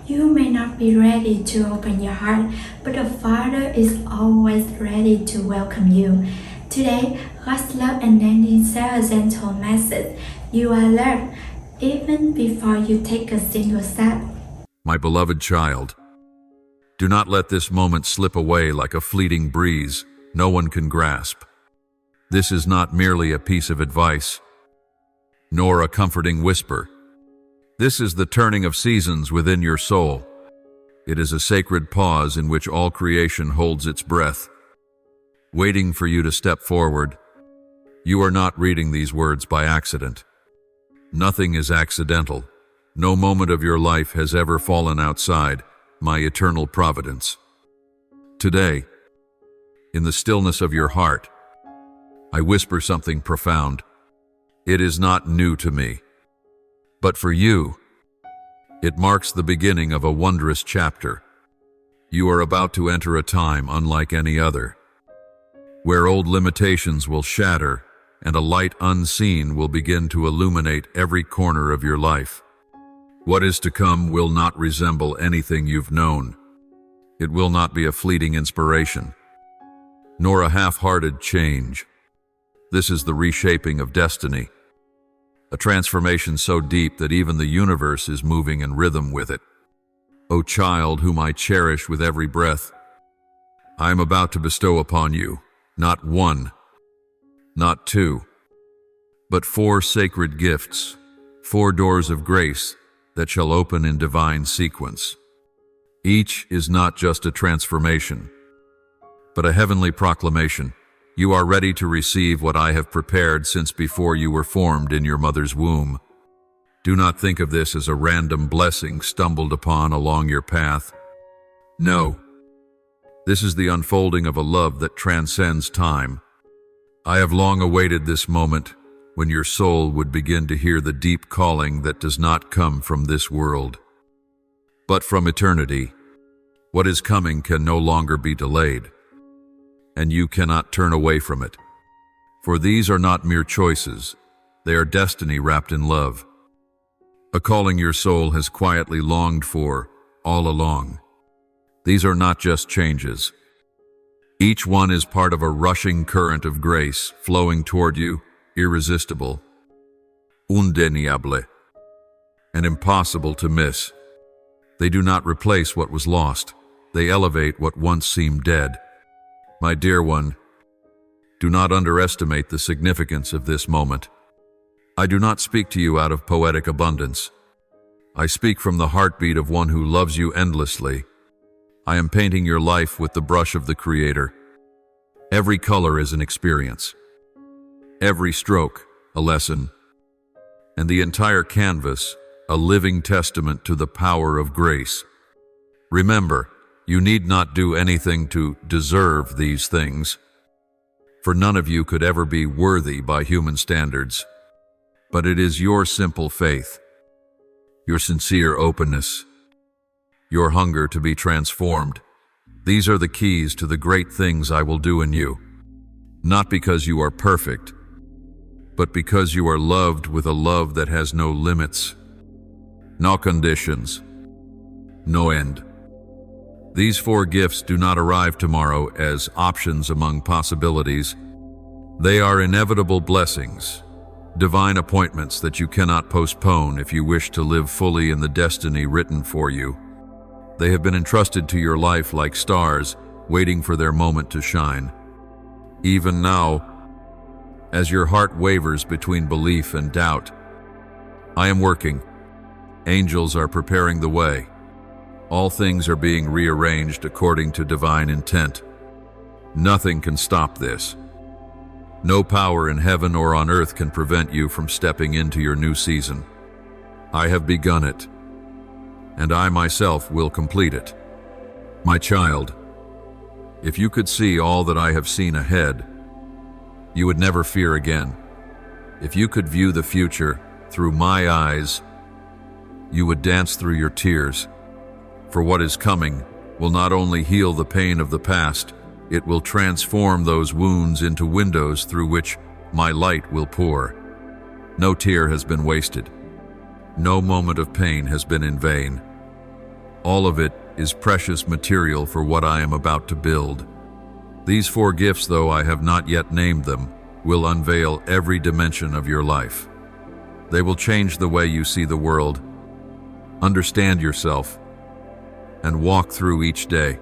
You may not be ready to open your heart, but the Father is always ready to welcome you. Today, God's love Unending sends a gentle message. You are loved, even before you take a single step. My beloved child, do not let this moment slip away like a fleeting breeze no one can grasp. This is not merely a piece of advice, nor a comforting whisper. This is the turning of seasons within your soul. It is a sacred pause in which all creation holds its breath, waiting for you to step forward. You are not reading these words by accident. Nothing is accidental. No moment of your life has ever fallen outside my eternal providence. Today, in the stillness of your heart, I whisper something profound. It is not new to me. But for you, it marks the beginning of a wondrous chapter. You are about to enter a time unlike any other, where old limitations will shatter and a light unseen will begin to illuminate every corner of your life. What is to come will not resemble anything you've known. It will not be a fleeting inspiration, nor a half-hearted change. This is the reshaping of destiny, a transformation so deep that even the universe is moving in rhythm with it. O child whom I cherish with every breath, I am about to bestow upon you, not one, not two, but 4 sacred gifts, 4 doors of grace that shall open in divine sequence. Each is not just a transformation, but a heavenly proclamation. You are ready to receive what I have prepared since before you were formed in your mother's womb. Do not think of this as a random blessing stumbled upon along your path. No, this is the unfolding of a love that transcends time. I have long awaited this moment when your soul would begin to hear the deep calling that does not come from this world, but from eternity. What is coming can no longer be delayed, and you cannot turn away from it. For these are not mere choices, they are destiny wrapped in love. A calling your soul has quietly longed for all along. These are not just changes. Each one is part of a rushing current of grace flowing toward you, irresistible, indeniable, and impossible to miss. They do not replace what was lost. They elevate what once seemed dead. My dear one, do not underestimate the significance of this moment. I do not speak to you out of poetic abundance. I speak from the heartbeat of one who loves you endlessly. I am painting your life with the brush of the Creator. Every color is an experience. Every stroke, a lesson. And the entire canvas, a living testament to the power of grace. Remember, you need not do anything to deserve these things, for none of you could ever be worthy by human standards. But it is your simple faith, your sincere openness, your hunger to be transformed. These are the keys to the great things I will do in you, not because you are perfect, but because you are loved with a love that has no limits, no conditions, no end. These 4 gifts do not arrive tomorrow as options among possibilities. They are inevitable blessings, divine appointments that you cannot postpone if you wish to live fully in the destiny written for you. They have been entrusted to your life like stars, waiting for their moment to shine. Even now, as your heart wavers between belief and doubt, I am working. Angels are preparing the way. All things are being rearranged according to divine intent. Nothing can stop this. No power in heaven or on earth can prevent you from stepping into your new season. I have begun it, and I myself will complete it. My child, if you could see all that I have seen ahead, you would never fear again. If you could view the future through my eyes, you would dance through your tears. For what is coming will not only heal the pain of the past, it will transform those wounds into windows through which my light will pour. No tear has been wasted. No moment of pain has been in vain. All of it is precious material for what I am about to build. These 4 gifts, though I have not yet named them, will unveil every dimension of your life. They will change the way you see the world, understand yourself, and walk through each day.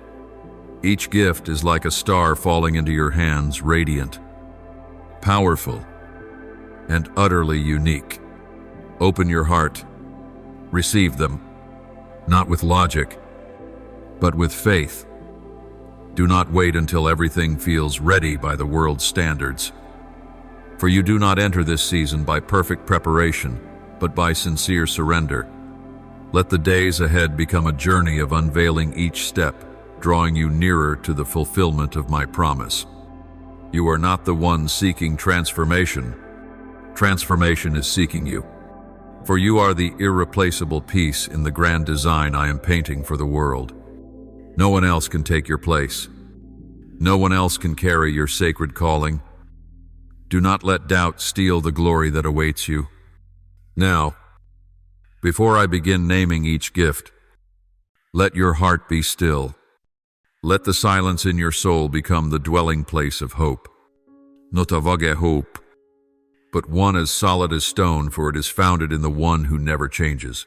Each gift is like a star falling into your hands, radiant, powerful, and utterly unique. Open your heart, receive them, not with logic, but with faith. Do not wait until everything feels ready by the world's standards. For you do not enter this season by perfect preparation, but by sincere surrender. Let the days ahead become a journey of unveiling each step, drawing you nearer to the fulfillment of my promise. You are not the one seeking transformation. Transformation is seeking you. For you are the irreplaceable piece in the grand design I am painting for the world. No one else can take your place. No one else can carry your sacred calling. Do not let doubt steal the glory that awaits you. Now, before I begin naming each gift, let your heart be still. Let the silence in your soul become the dwelling place of hope. Notavage hope, but one as solid as stone, for it is founded in the one who never changes.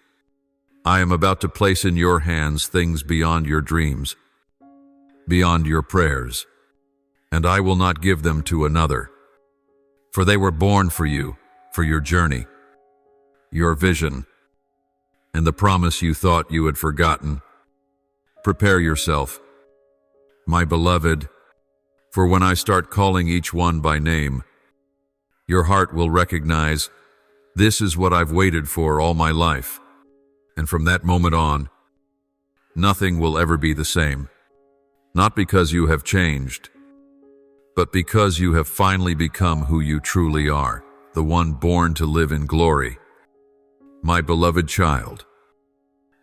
I am about to place in your hands things beyond your dreams, beyond your prayers, and I will not give them to another. For they were born for you, for your journey, your vision, and the promise you thought you had forgotten. Prepare yourself, my beloved, for when I start calling each one by name, your heart will recognize, this is what I've waited for all my life. And from that moment on, nothing will ever be the same. Not because you have changed, but because you have finally become who you truly are, the one born to live in glory. My beloved child,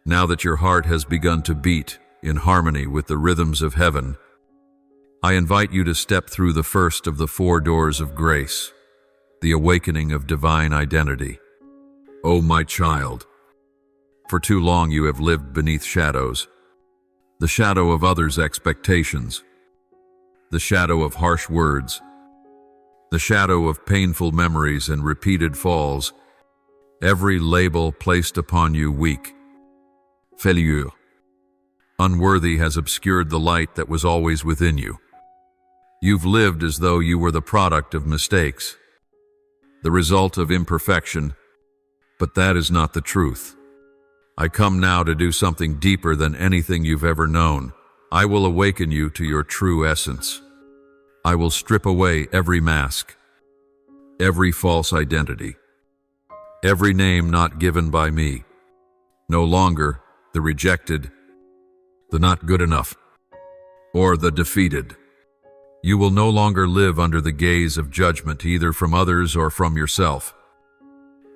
now that your heart has begun to beat in harmony with the rhythms of heaven, I invite you to step through the first of the 4 doors of grace, the awakening of divine identity. Oh, my child, for too long you have lived beneath shadows, the shadow of others' expectations, the shadow of harsh words, the shadow of painful memories and repeated falls, every label placed upon you weak, failure, unworthy, has obscured the light that was always within you. You've lived as though you were the product of mistakes, the result of imperfection, but that is not the truth. I come now to do something deeper than anything you've ever known. I will awaken you to your true essence. I will strip away every mask, every false identity, every name not given by me. No longer the rejected, the not good enough, or the defeated. You will no longer live under the gaze of judgment, either from others or from yourself.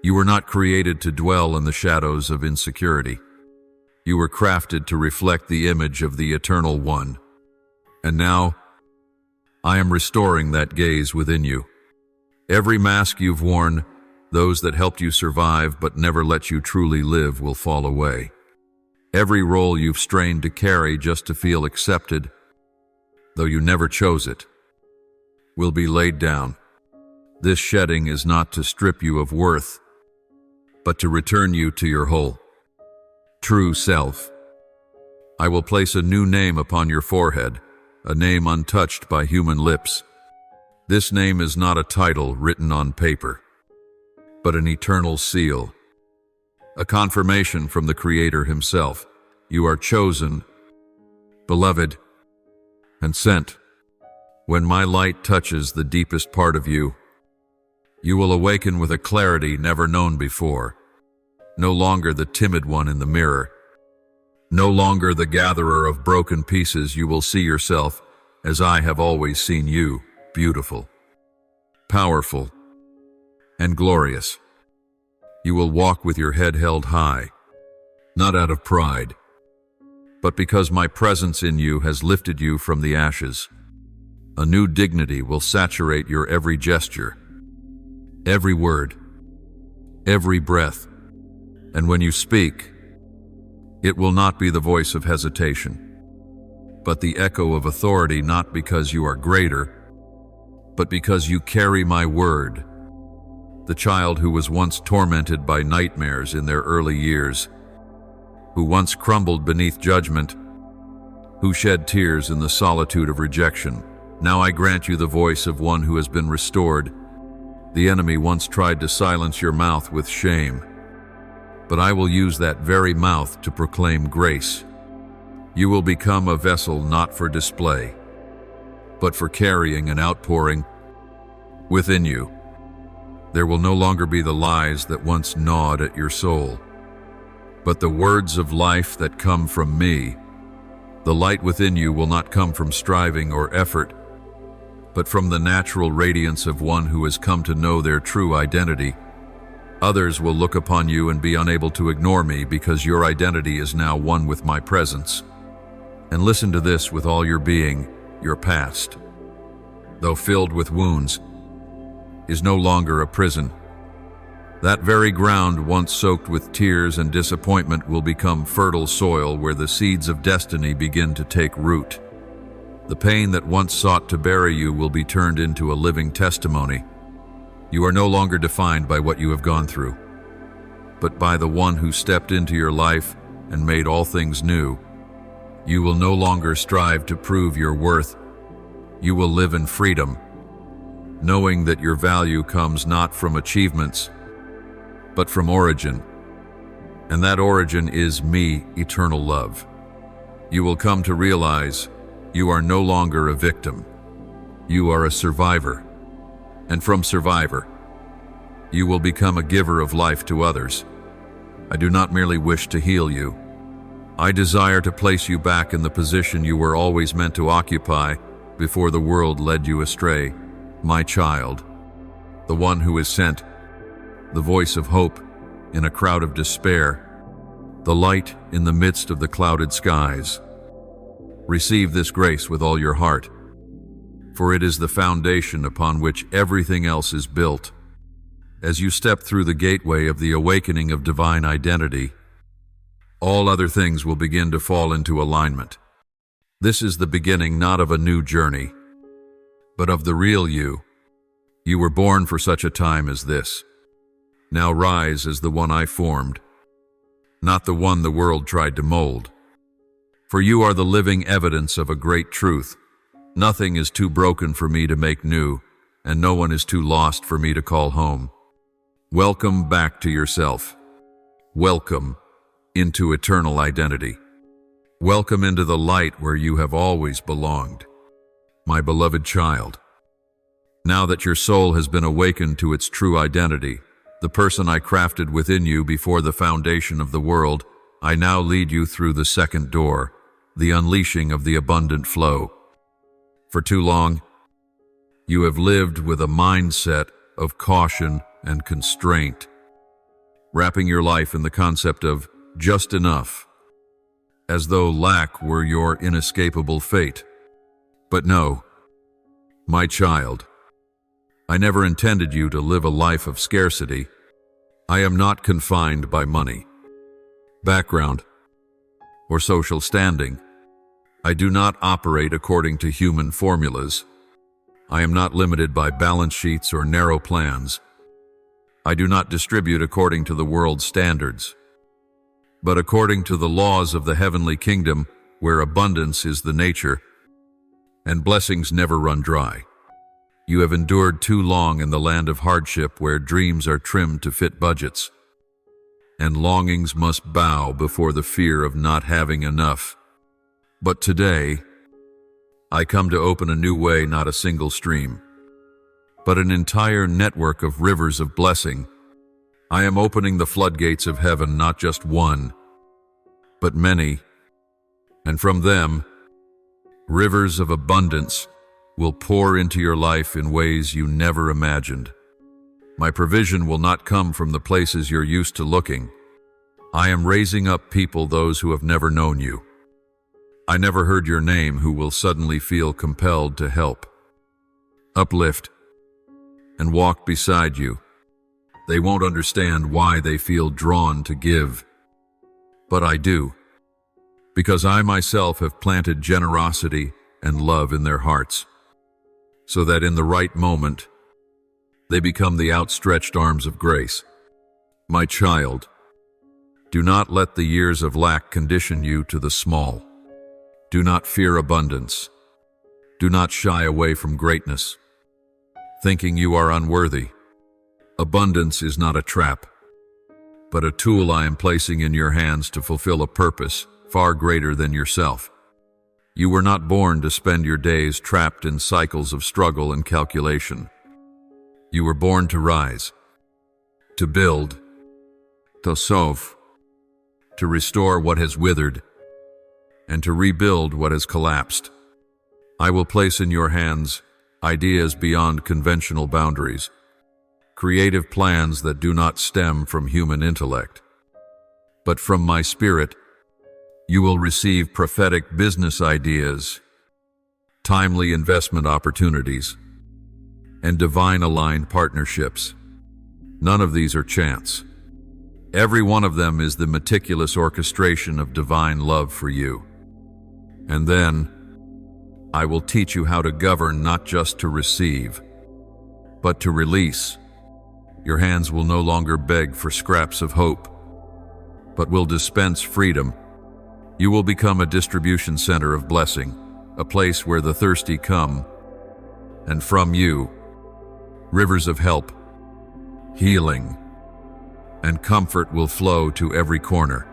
You were not created to dwell in the shadows of insecurity. You were crafted to reflect the image of the Eternal One. And now, I am restoring that gaze within you. Every mask you've worn, those that helped you survive but never let you truly live, will fall away. Every role you've strained to carry just to feel accepted, though you never chose it, will be laid down. This shedding is not to strip you of worth, but to return you to your whole, true self. I will place a new name upon your forehead, a name untouched by human lips. This name is not a title written on paper, but an eternal seal, a confirmation from the Creator Himself. You are chosen, beloved, and sent. When my light touches the deepest part of you, you will awaken with a clarity never known before. No longer the timid one in the mirror, no longer the gatherer of broken pieces. You will see yourself as I have always seen you, beautiful, powerful, and glorious. You will walk with your head held high, not out of pride, but because my presence in you has lifted you from the ashes. A new dignity will saturate your every gesture, every word, every breath. And when you speak, It will not be the voice of hesitation, but the echo of authority, not because you are greater, but because you carry my word. The child who was once tormented by nightmares in their early years, who once crumbled beneath judgment, who shed tears in the solitude of rejection, now I grant you the voice of one who has been restored. The enemy once tried to silence your mouth with shame, but I will use that very mouth to proclaim grace. You will become a vessel not for display, but for carrying and outpouring. Within you, there will no longer be the lies that once gnawed at your soul, but the words of life that come from me. The light within you will not come from striving or effort, but from the natural radiance of one who has come to know their true identity. Others will look upon you and be unable to ignore me because your identity is now one with my presence. And listen to this with all your being: your past, though filled with wounds, is no longer a prison. That very ground once soaked with tears and disappointment will become fertile soil where the seeds of destiny begin to take root. The pain that once sought to bury you will be turned into a living testimony. You are no longer defined by what you have gone through, but by the one who stepped into your life and made all things new. You will no longer strive to prove your worth. You will live in freedom, knowing that your value comes not from achievements, but from origin. And that origin is me, eternal love. You will come to realize you are no longer a victim. You are a survivor. And from survivor, you will become a giver of life to others. I do not merely wish to heal you. I desire to place you back in the position you were always meant to occupy before the world led you astray. My child, the one who is sent, the voice of hope in a crowd of despair, the light in the midst of the clouded skies. Receive this grace with all your heart, for it is the foundation upon which everything else is built. As you step through the gateway of the awakening of divine identity, all other things will begin to fall into alignment. This is the beginning not of a new journey, but of the real you. You were born for such a time as this. Now rise as the one I formed, not the one the world tried to mold. For you are the living evidence of a great truth. Nothing is too broken for me to make new, and no one is too lost for me to call home. Welcome back to yourself. Welcome into eternal identity. Welcome into the light where you have always belonged. My beloved child, now that your soul has been awakened to its true identity, the person I crafted within you before the foundation of the world, I now lead you through the second door, the unleashing of the abundant flow. For too long, you have lived with a mindset of caution and constraint, wrapping your life in the concept of just enough, as though lack were your inescapable fate. But no, my child, I never intended you to live a life of scarcity. I am not confined by money, background, or social standing. I do not operate according to human formulas. I am not limited by balance sheets or narrow plans. I do not distribute according to the world's standards, but according to the laws of the heavenly kingdom, where abundance is the nature, and blessings never run dry. You have endured too long in the land of hardship, where dreams are trimmed to fit budgets, and longings must bow before the fear of not having enough. But today, I come to open a new way, not a single stream, but an entire network of rivers of blessing. I am opening the floodgates of heaven, not just one, but many, and from them, rivers of abundance will pour into your life in ways you never imagined. My provision will not come from the places you're used to looking. I am raising up people, those who have never known you. I never heard your name, who will suddenly feel compelled to help, uplift, and walk beside you. They won't understand why they feel drawn to give, but I do. because I myself have planted generosity and love in their hearts, so that in the right moment, they become the outstretched arms of grace. My child, do not let the years of lack condition you to the small. Do not fear abundance. Do not shy away from greatness, thinking you are unworthy. Abundance is not a trap, but a tool I am placing in your hands to fulfill a purpose far greater than yourself. You were not born to spend your days trapped in cycles of struggle and calculation. You were born to rise, to build, to solve, to restore what has withered, and to rebuild what has collapsed. I will place in your hands ideas beyond conventional boundaries, creative plans that do not stem from human intellect, but from my spirit. You will receive prophetic business ideas, timely investment opportunities, and divine-aligned partnerships. None of these are chance. Every one of them is the meticulous orchestration of divine love for you. And then, I will teach you how to govern, not just to receive, but to release. Your hands will no longer beg for scraps of hope, but will dispense freedom. You will become a distribution center of blessing, a place where the thirsty come, and from you, rivers of help, healing, and comfort will flow to every corner.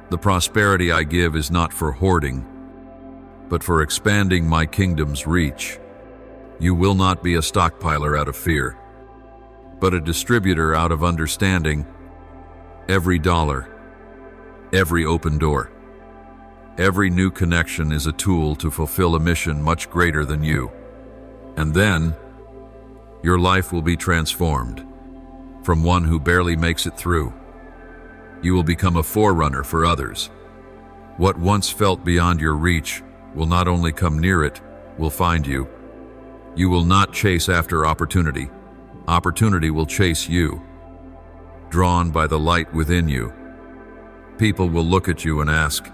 The prosperity I give is not for hoarding, but for expanding my kingdom's reach. You will not be a stockpiler out of fear, but a distributor out of understanding. Every dollar, every open door, every new connection is a tool to fulfill a mission much greater than you. And then, your life will be transformed. From one who barely makes it through, you will become a forerunner for others. What once felt beyond your reach will not only come near it, will find you. You will not chase after opportunity. Opportunity will chase you, drawn by the light within you. People will look at you and ask,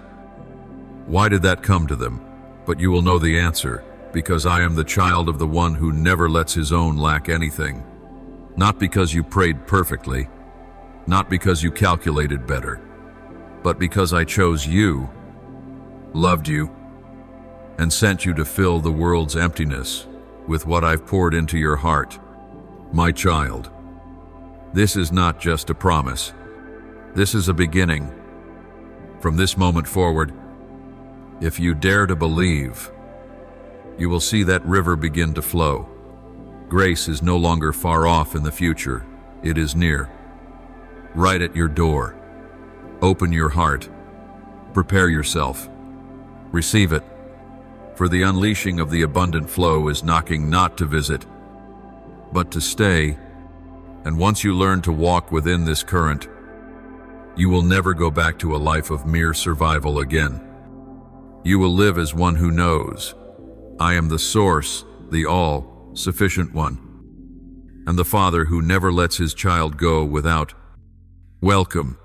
why did that come to them? But you will know the answer, because I am the child of the one who never lets his own lack anything. Not because you prayed perfectly, not because you calculated better, but because I chose you, loved you, and sent you to fill the world's emptiness with what I've poured into your heart. My child, this is not just a promise. This is a beginning. From this moment forward, if you dare to believe, you will see that river begin to flow. Grace is no longer far off in the future. It is near, right at your door. Open your heart. Prepare yourself. Receive it, for the unleashing of the abundant flow is knocking not to visit, but to stay. And once you learn to walk within this current, you will never go back to a life of mere survival again. You will live as one who knows, I am the source, the all-sufficient one, and the Father who never lets his child go without. Welcome,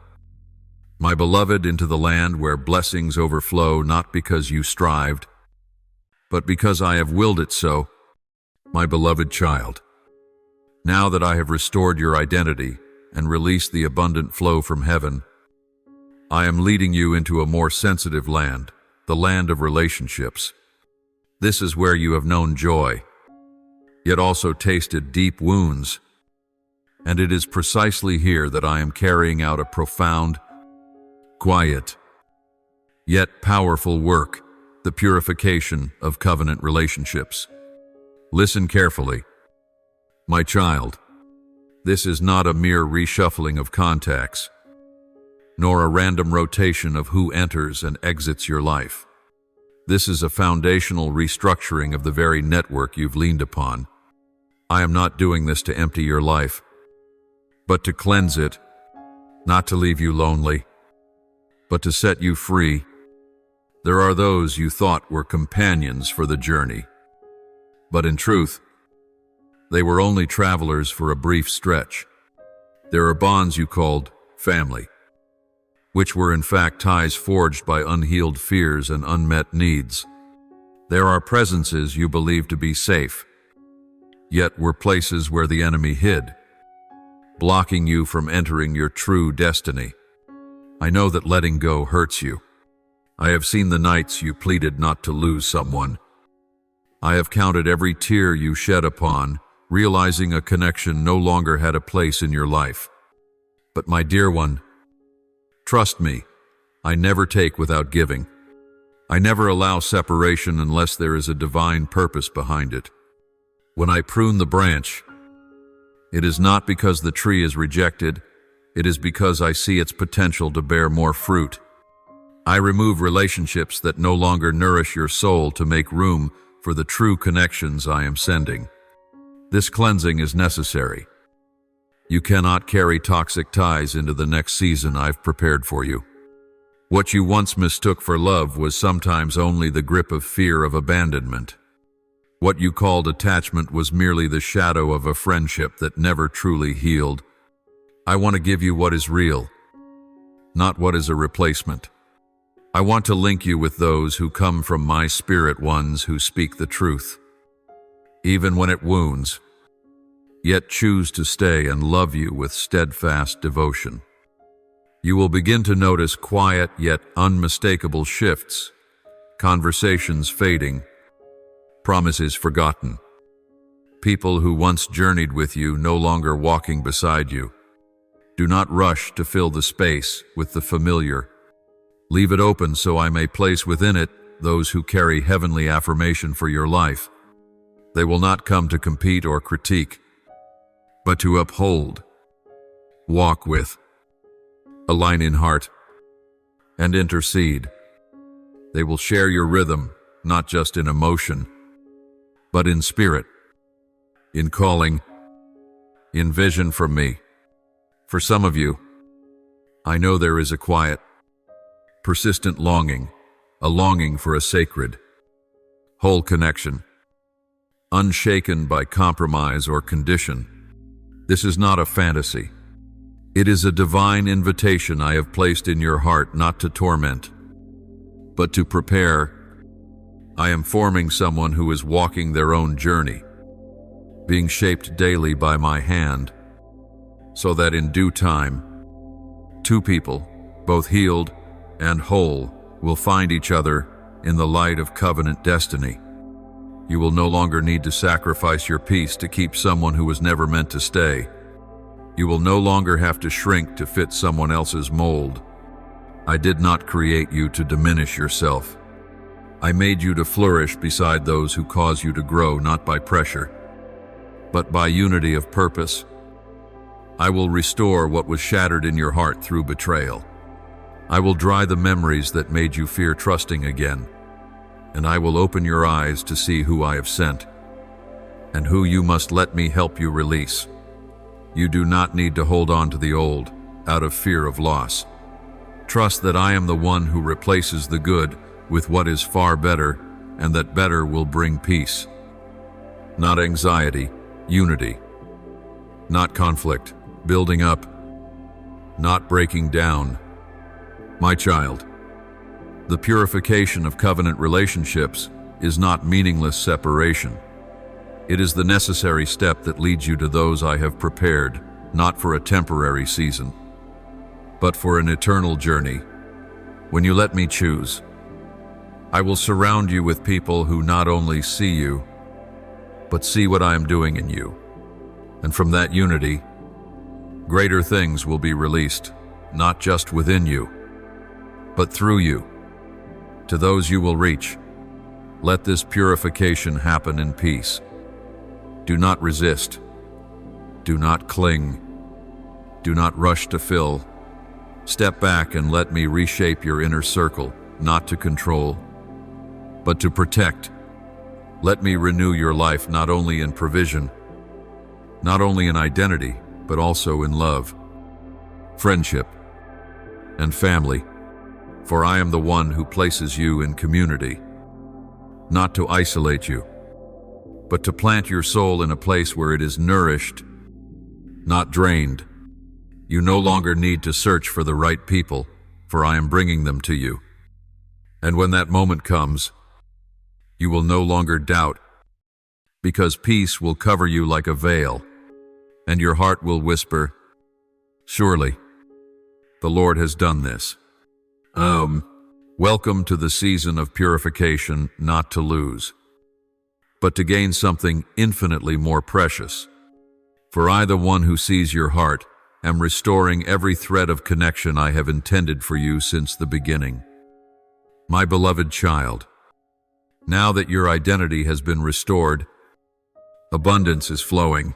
my beloved, into the land where blessings overflow, not because you strived, but because I have willed it so, my beloved child. Now that I have restored your identity and released the abundant flow from heaven, I am leading you into a more sensitive land, the land of relationships. This is where you have known joy, yet also tasted deep wounds. And it is precisely here that I am carrying out a profound, quiet, yet powerful work, the purification of covenant relationships. Listen carefully. My child, this is not a mere reshuffling of contacts, nor a random rotation of who enters and exits your life. This is a foundational restructuring of the very network you've leaned upon. I am not doing this to empty your life, but to cleanse it, not to leave you lonely, but to set you free. There are those you thought were companions for the journey, but in truth, they were only travelers for a brief stretch. There are bonds you called family, which were in fact ties forged by unhealed fears and unmet needs. There are presences you believe to be safe, yet were places where the enemy hid, blocking you from entering your true destiny. I know that letting go hurts you. I have seen the nights you pleaded not to lose someone. I have counted every tear you shed upon, realizing a connection no longer had a place in your life. But my dear one, trust me, I never take without giving. I never allow separation unless there is a divine purpose behind it. When I prune the branch, it is not because the tree is rejected, it is because I see its potential to bear more fruit. I remove relationships that no longer nourish your soul to make room for the true connections I am sending. This cleansing is necessary. You cannot carry toxic ties into the next season I've prepared for you. What you once mistook for love was sometimes only the grip of fear of abandonment. What you called attachment was merely the shadow of a friendship that never truly healed. I want to give you what is real, not what is a replacement. I want to link you with those who come from my spirit, ones who speak the truth, even when it wounds, yet choose to stay and love you with steadfast devotion. You will begin to notice quiet yet unmistakable shifts, conversations fading, promises forgotten, people who once journeyed with you no longer walking beside you. Do not rush to fill the space with the familiar. Leave it open so I may place within it those who carry heavenly affirmation for your life. They will not come to compete or critique, but to uphold, walk with, align in heart, and intercede. They will share your rhythm, not just in emotion, but in spirit, in calling, in vision from me. For some of you, I know there is a quiet, persistent longing, a longing for a sacred, whole connection, unshaken by compromise or condition. This is not a fantasy. It is a divine invitation I have placed in your heart, not to torment, but to prepare. I am forming someone who is walking their own journey, being shaped daily by my hand, so that in due time, two people, both healed and whole, will find each other in the light of covenant destiny. You will no longer need to sacrifice your peace to keep someone who was never meant to stay. You will no longer have to shrink to fit someone else's mold. I did not create you to diminish yourself. I made you to flourish beside those who cause you to grow, not by pressure, but by unity of purpose. I will restore what was shattered in your heart through betrayal. I will dry the memories that made you fear trusting again, and I will open your eyes to see who I have sent, and who you must let me help you release. You do not need to hold on to the old, out of fear of loss. Trust that I am the one who replaces the good with what is far better, and that better will bring peace. Not anxiety, unity. Not conflict, building up. Not breaking down. My child, the purification of covenant relationships is not meaningless separation. It is the necessary step that leads you to those I have prepared, not for a temporary season, but for an eternal journey. When you let me choose, I will surround you with people who not only see you, but see what I am doing in you. And from that unity, greater things will be released, not just within you, but through you, to those you will reach. Let this purification happen in peace. Do not resist. Do not cling. Do not rush to fill. Step back and let me reshape your inner circle, not to control, but to protect. Let me renew your life not only in provision, not only in identity, but also in love, friendship, and family. For I am the one who places you in community, not to isolate you, but to plant your soul in a place where it is nourished, not drained. You no longer need to search for the right people, for I am bringing them to you. And when that moment comes, you will no longer doubt, because peace will cover you like a veil, and your heart will whisper, "Surely, the Lord has done this." Welcome to the season of purification, not to lose, but to gain something infinitely more precious. For I, the one who sees your heart, am restoring every thread of connection I have intended for you since the beginning. My beloved child, now that your identity has been restored, abundance is flowing,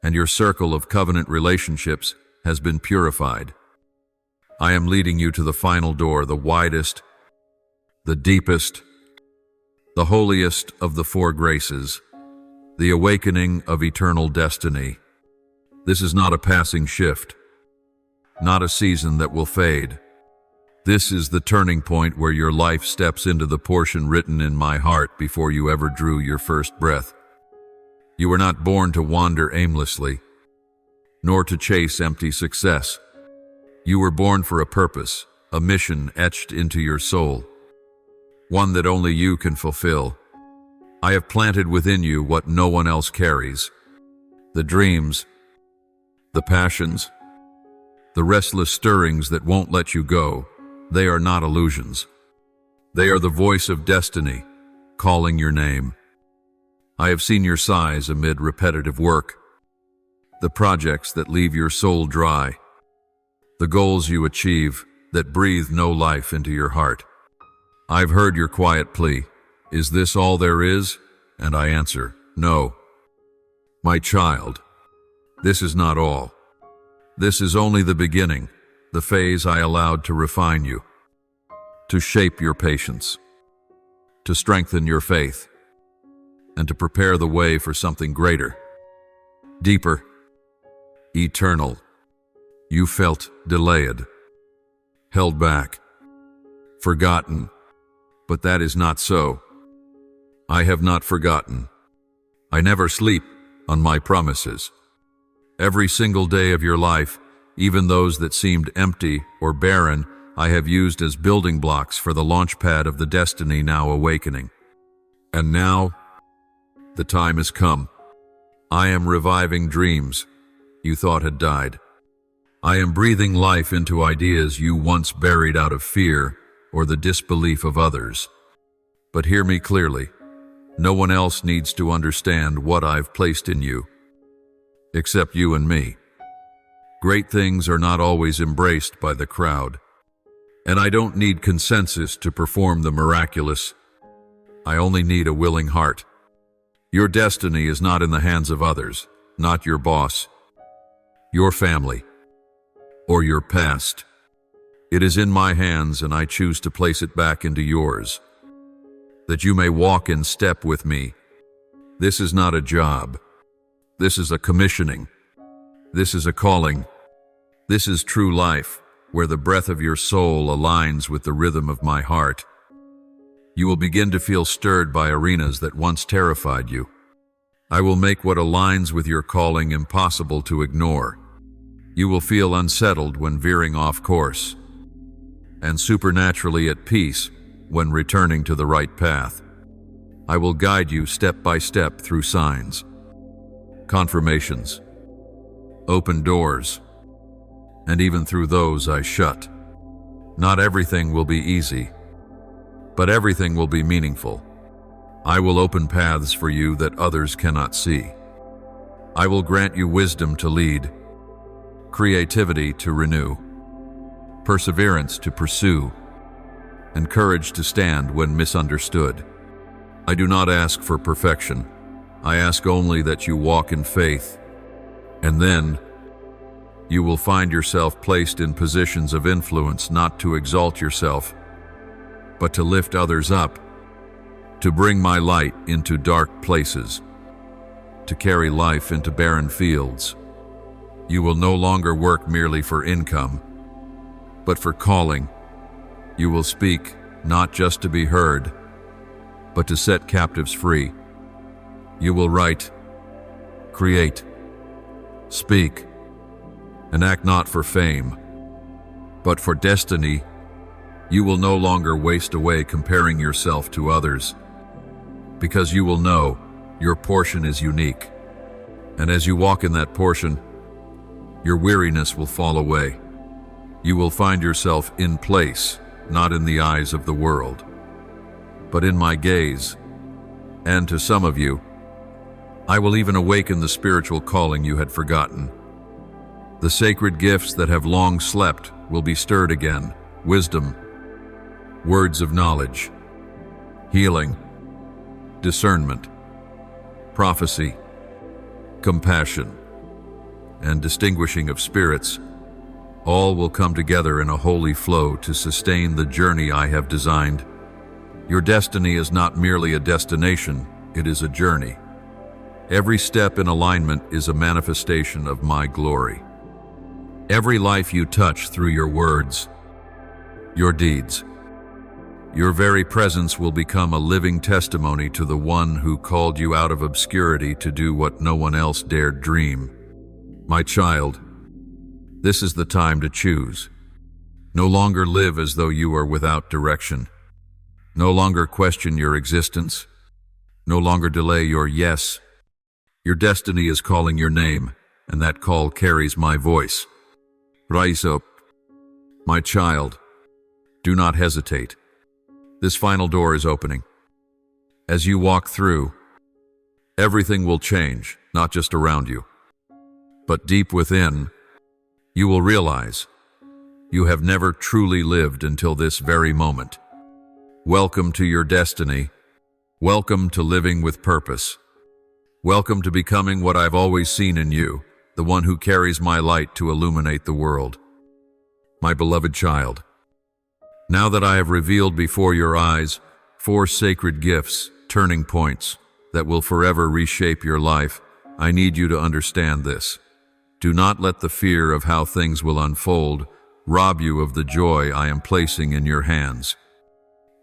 and your circle of covenant relationships has been purified. I am leading you to the final door, the widest, the deepest, the holiest of the four graces, the awakening of eternal destiny. This is not a passing shift, not a season that will fade. This is the turning point where your life steps into the portion written in my heart before you ever drew your first breath. You were not born to wander aimlessly, nor to chase empty success. You were born for a purpose, a mission etched into your soul, one that only you can fulfill. I have planted within you what no one else carries: the dreams, the passions, the restless stirrings that won't let you go. They are not illusions. They are the voice of destiny, calling your name. I have seen your sighs amid repetitive work, the projects that leave your soul dry, the goals you achieve that breathe no life into your heart. I've heard your quiet plea, "Is this all there is?" And I answer, "No. My child, this is not all. This is only the beginning, the phase I allowed to refine you, to shape your patience, to strengthen your faith, and to prepare the way for something greater, deeper, eternal." You felt delayed, held back, forgotten, but that is not so. I have not forgotten. I never sleep on my promises. Every single day of your life, even those that seemed empty or barren, I have used as building blocks for the launch pad of the destiny now awakening. And now, the time has come. I am reviving dreams you thought had died. I am breathing life into ideas you once buried out of fear or the disbelief of others. But hear me clearly. No one else needs to understand what I've placed in you, except you and me. Great things are not always embraced by the crowd, and I don't need consensus to perform the miraculous. I only need a willing heart. Your destiny is not in the hands of others, not your boss, your family, or your past. It is in my hands, and I choose to place it back into yours, that you may walk in step with me. This is not a job. This is a commissioning. This is a calling. This is true life, where the breath of your soul aligns with the rhythm of my heart. You will begin to feel stirred by arenas that once terrified you. I will make what aligns with your calling impossible to ignore. You will feel unsettled when veering off course, and supernaturally at peace when returning to the right path. I will guide you step by step through signs, confirmations, open doors, and even through those I shut. Not everything will be easy, but everything will be meaningful. I will open paths for you that others cannot see. I will grant you wisdom to lead, creativity to renew, perseverance to pursue, and courage to stand when misunderstood. I do not ask for perfection. I ask only that you walk in faith, and then you will find yourself placed in positions of influence, not to exalt yourself, but to lift others up, to bring my light into dark places, to carry life into barren fields. You will no longer work merely for income, but for calling. You will speak not just to be heard, but to set captives free. You will write, create, speak, and act not for fame, But for destiny, you will no longer waste away comparing yourself to others, because you will know your portion is unique. And as you walk in that portion, your weariness will fall away. You will find yourself in place, not in the eyes of the world, but in my gaze. And to some of you, I will even awaken the spiritual calling you had forgotten. The sacred gifts that have long slept will be stirred again: wisdom, words of knowledge, healing, discernment, prophecy, compassion, and distinguishing of spirits. All will come together in a holy flow to sustain the journey I have designed. Your destiny is not merely a destination, it is a journey. Every step in alignment is a manifestation of my glory. Every life you touch through your words, your deeds, your very presence will become a living testimony to the one who called you out of obscurity to do what no one else dared dream. My child, this is the time to choose. No longer live as though you are without direction. No longer question your existence. No longer delay your yes. Your destiny is calling your name, and that call carries my voice. Rise up. My child, do not hesitate. This final door is opening. As you walk through, everything will change, not just around you, but deep within. You will realize you have never truly lived until this very moment. Welcome to your destiny. Welcome to living with purpose. Welcome to becoming what I've always seen in you, the one who carries my light to illuminate the world. My beloved child, now that I have revealed before your eyes 4 sacred gifts, turning points, that will forever reshape your life, I need you to understand this. Do not let the fear of how things will unfold rob you of the joy I am placing in your hands.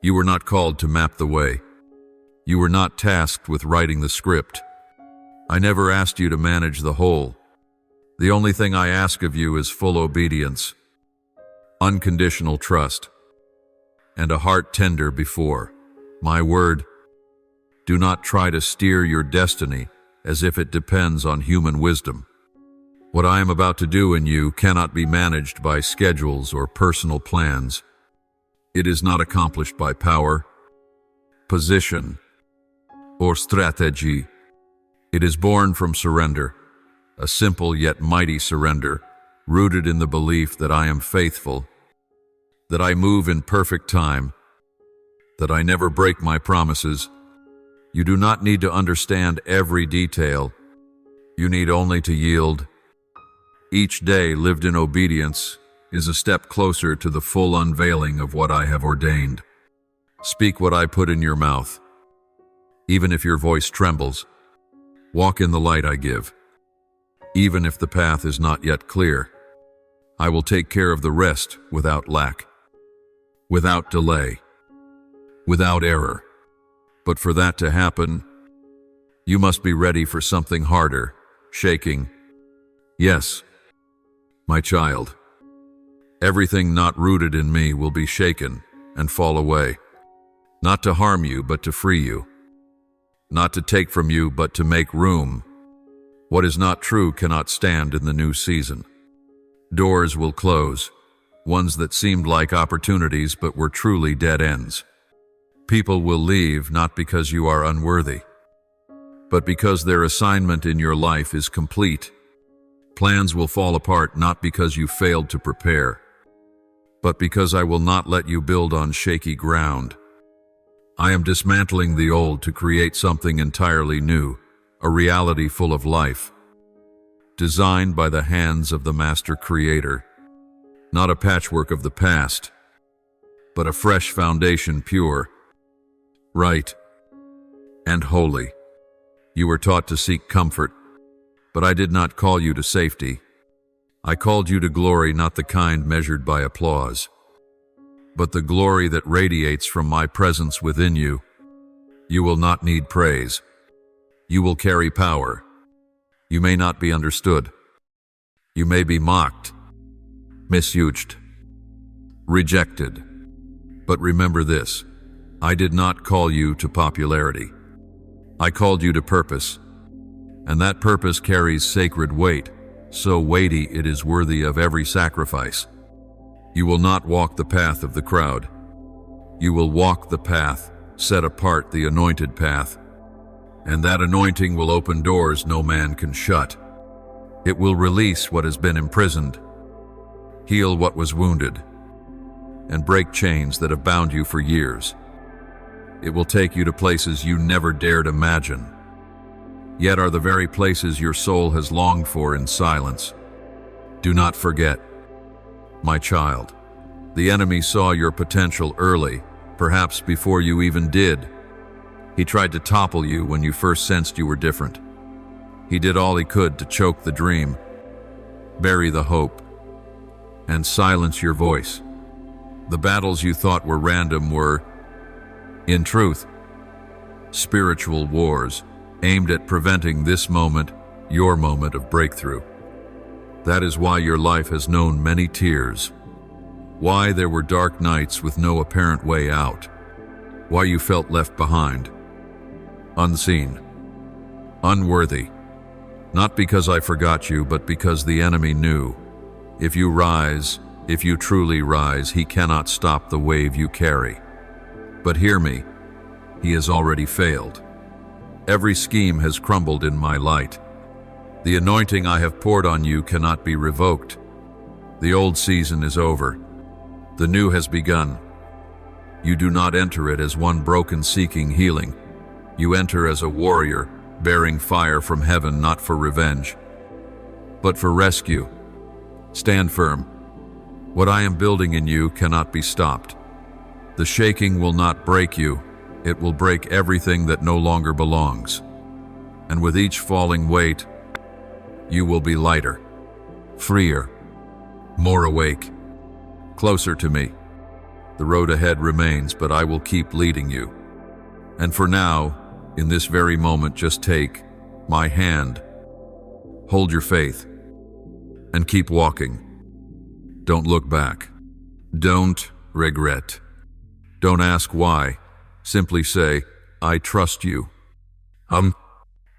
You were not called to map the way. You were not tasked with writing the script. I never asked you to manage the whole. The only thing I ask of you is full obedience, unconditional trust, and a heart tender before my word. Do not try to steer your destiny as if it depends on human wisdom. What I am about to do in you cannot be managed by schedules or personal plans. It is not accomplished by power, position, or strategy. It is born from surrender, a simple yet mighty surrender, rooted in the belief that I am faithful, that I move in perfect time, that I never break my promises. You do not need to understand every detail. You need only to yield. Each day lived in obedience is a step closer to the full unveiling of what I have ordained. Speak what I put in your mouth, even if your voice trembles. Walk in the light I give. Even if the path is not yet clear, I will take care of the rest without lack, without delay, without error. But for that to happen, you must be ready for something harder, shaking. Yes, my child, everything not rooted in me will be shaken and fall away, not to harm you, but to free you, not to take from you, but to make room. What is not true cannot stand in the new season. Doors will close, ones that seemed like opportunities but were truly dead ends. People will leave not because you are unworthy, but because their assignment in your life is complete. Plans will fall apart not because you failed to prepare, but because I will not let you build on shaky ground. I am dismantling the old to create something entirely new, a reality full of life, designed by the hands of the Master Creator, not a patchwork of the past, but a fresh foundation, pure, right, and holy. You were taught to seek comfort, but I did not call you to safety. I called you to glory, not the kind measured by applause, but the glory that radiates from my presence within you. You will not need praise. You will carry power. You may not be understood. You may be mocked, misused, rejected. But remember this, I did not call you to popularity. I called you to purpose, and that purpose carries sacred weight, so weighty it is worthy of every sacrifice. You will not walk the path of the crowd. You will walk the path, set apart the anointed path, and that anointing will open doors no man can shut. It will release what has been imprisoned, heal what was wounded, and break chains that have bound you for years. It will take you to places you never dared imagine, yet are the very places your soul has longed for in silence. Do not forget, my child, the enemy saw your potential early, perhaps before you even did. He tried to topple you when you first sensed you were different. He did all he could to choke the dream, bury the hope, and silence your voice. The battles you thought were random were, in truth, spiritual wars aimed at preventing this moment, your moment of breakthrough. That is why your life has known many tears, why there were dark nights with no apparent way out, why you felt left behind, unseen, unworthy, not because I forgot you, but because the enemy knew. If you rise, if you truly rise, he cannot stop the wave you carry. But hear me, he has already failed. Every scheme has crumbled in my light. The anointing I have poured on you cannot be revoked. The old season is over. The new has begun. You do not enter it as one broken seeking healing. You enter as a warrior, bearing fire from heaven, not for revenge, but for rescue. Stand firm. What I am building in you cannot be stopped. The shaking will not break you. It will break everything that no longer belongs. And with each falling weight, you will be lighter, freer, more awake, closer to me. The road ahead remains, but I will keep leading you. And for now, in this very moment, just take my hand, hold your faith, and keep walking. Don't look back. Don't regret. Don't ask why. Simply say, I trust you.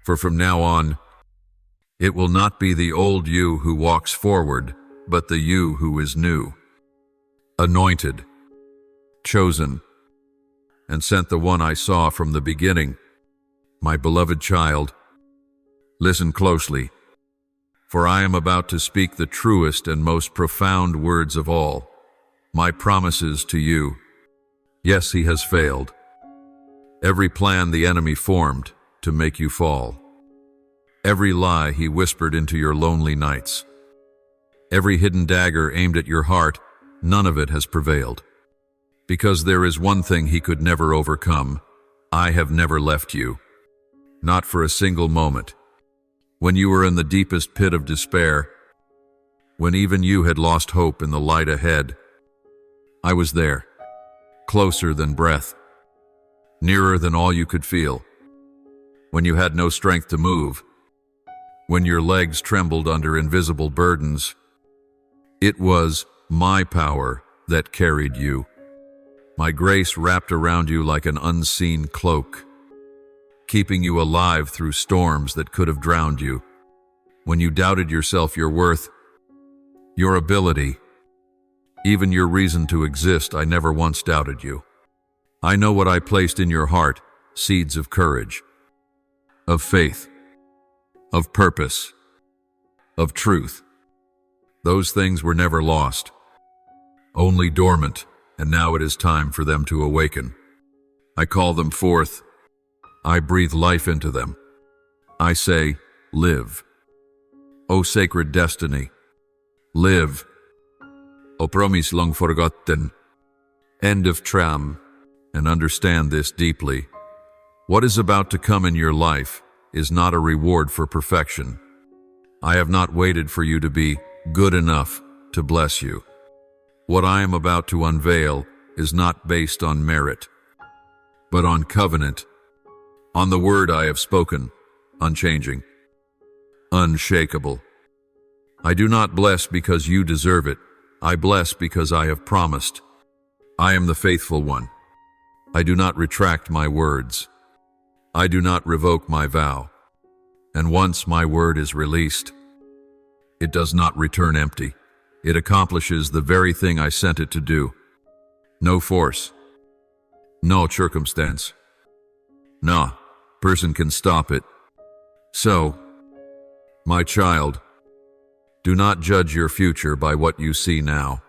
For from now on, it will not be the old you who walks forward, but the you who is new. Anointed, chosen, and sent, the one I saw from the beginning. My beloved child, listen closely, for I am about to speak the truest and most profound words of all, my promises to you. Yes, he has failed. Every plan the enemy formed to make you fall. Every lie he whispered into your lonely nights. Every hidden dagger aimed at your heart, none of it has prevailed. Because there is one thing he could never overcome. I have never left you. Not for a single moment. When you were in the deepest pit of despair, when even you had lost hope in the light ahead, I was there, closer than breath, nearer than all you could feel. When you had no strength to move, when your legs trembled under invisible burdens, it was my power that carried you. My grace wrapped around you like an unseen cloak, keeping you alive through storms that could have drowned you. When you doubted yourself, your worth, your ability, even your reason to exist, I never once doubted you. I know what I placed in your heart, seeds of courage, of faith, of purpose, of truth. Those things were never lost, only dormant, and now it is time for them to awaken. I call them forth. I breathe life into them. I say, live. O sacred destiny, live. O promise long forgotten. End of tram. And understand this deeply. What is about to come in your life is not a reward for perfection. I have not waited for you to be good enough to bless you. What I am about to unveil is not based on merit, but on covenant, on the word I have spoken, unchanging, unshakable. I do not bless because you deserve it. I bless because I have promised. I am the faithful one. I do not retract my words. I do not revoke my vow. And once my word is released, it does not return empty. It accomplishes the very thing I sent it to do. No force, no circumstance, no person can stop it. So, my child, do not judge your future by what you see now.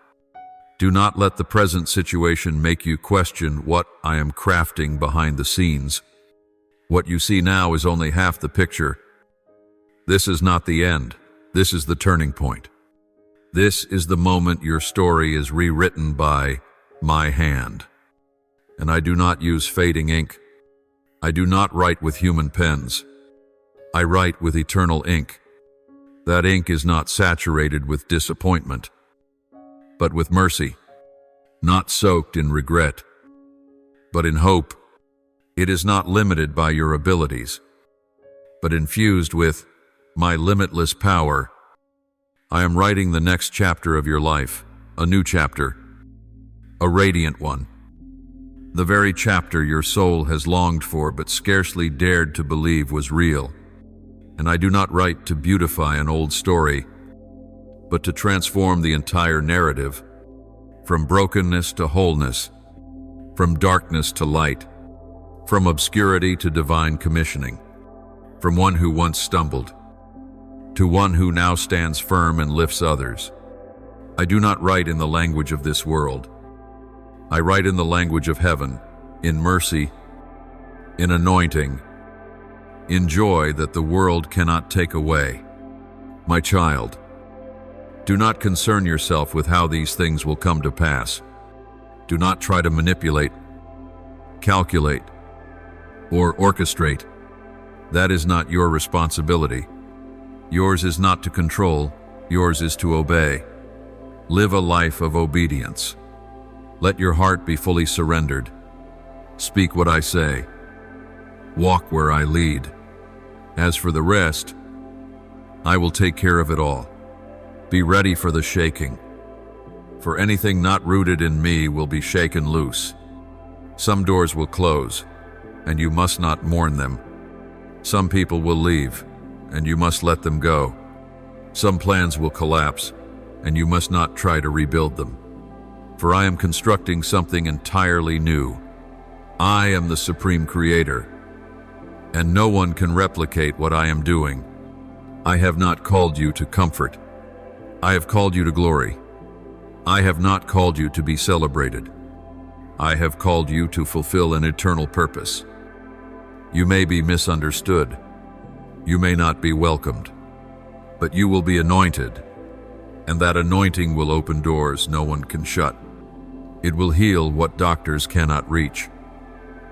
Do not let the present situation make you question what I am crafting behind the scenes. What you see now is only half the picture. This is not the end. This is the turning point. This is the moment your story is rewritten by my hand. And I do not use fading ink. I do not write with human pens. I write with eternal ink. That ink is not saturated with disappointment, but with mercy, not soaked in regret, but in hope. It is not limited by your abilities, but infused with my limitless power. I am writing the next chapter of your life, a new chapter, a radiant one. The very chapter your soul has longed for but scarcely dared to believe was real. And I do not write to beautify an old story, but to transform the entire narrative, from brokenness to wholeness, from darkness to light, from obscurity to divine commissioning, from one who once stumbled to one who now stands firm and lifts others. I do not write in the language of this world. I write in the language of heaven, in mercy, in anointing, in joy that the world cannot take away. My child, do not concern yourself with how these things will come to pass. Do not try to manipulate, calculate, or orchestrate. That is not your responsibility. Yours is not to control, yours is to obey. Live a life of obedience. Let your heart be fully surrendered. Speak what I say. Walk where I lead. As for the rest, I will take care of it all. Be ready for the shaking, for anything not rooted in me will be shaken loose. Some doors will close, and you must not mourn them. Some people will leave, and you must let them go. Some plans will collapse, and you must not try to rebuild them. For I am constructing something entirely new. I am the Supreme Creator, and no one can replicate what I am doing. I have not called you to comfort. I have called you to glory. I have not called you to be celebrated. I have called you to fulfill an eternal purpose. You may be misunderstood. You may not be welcomed, but you will be anointed, and that anointing will open doors no one can shut. It will heal what doctors cannot reach.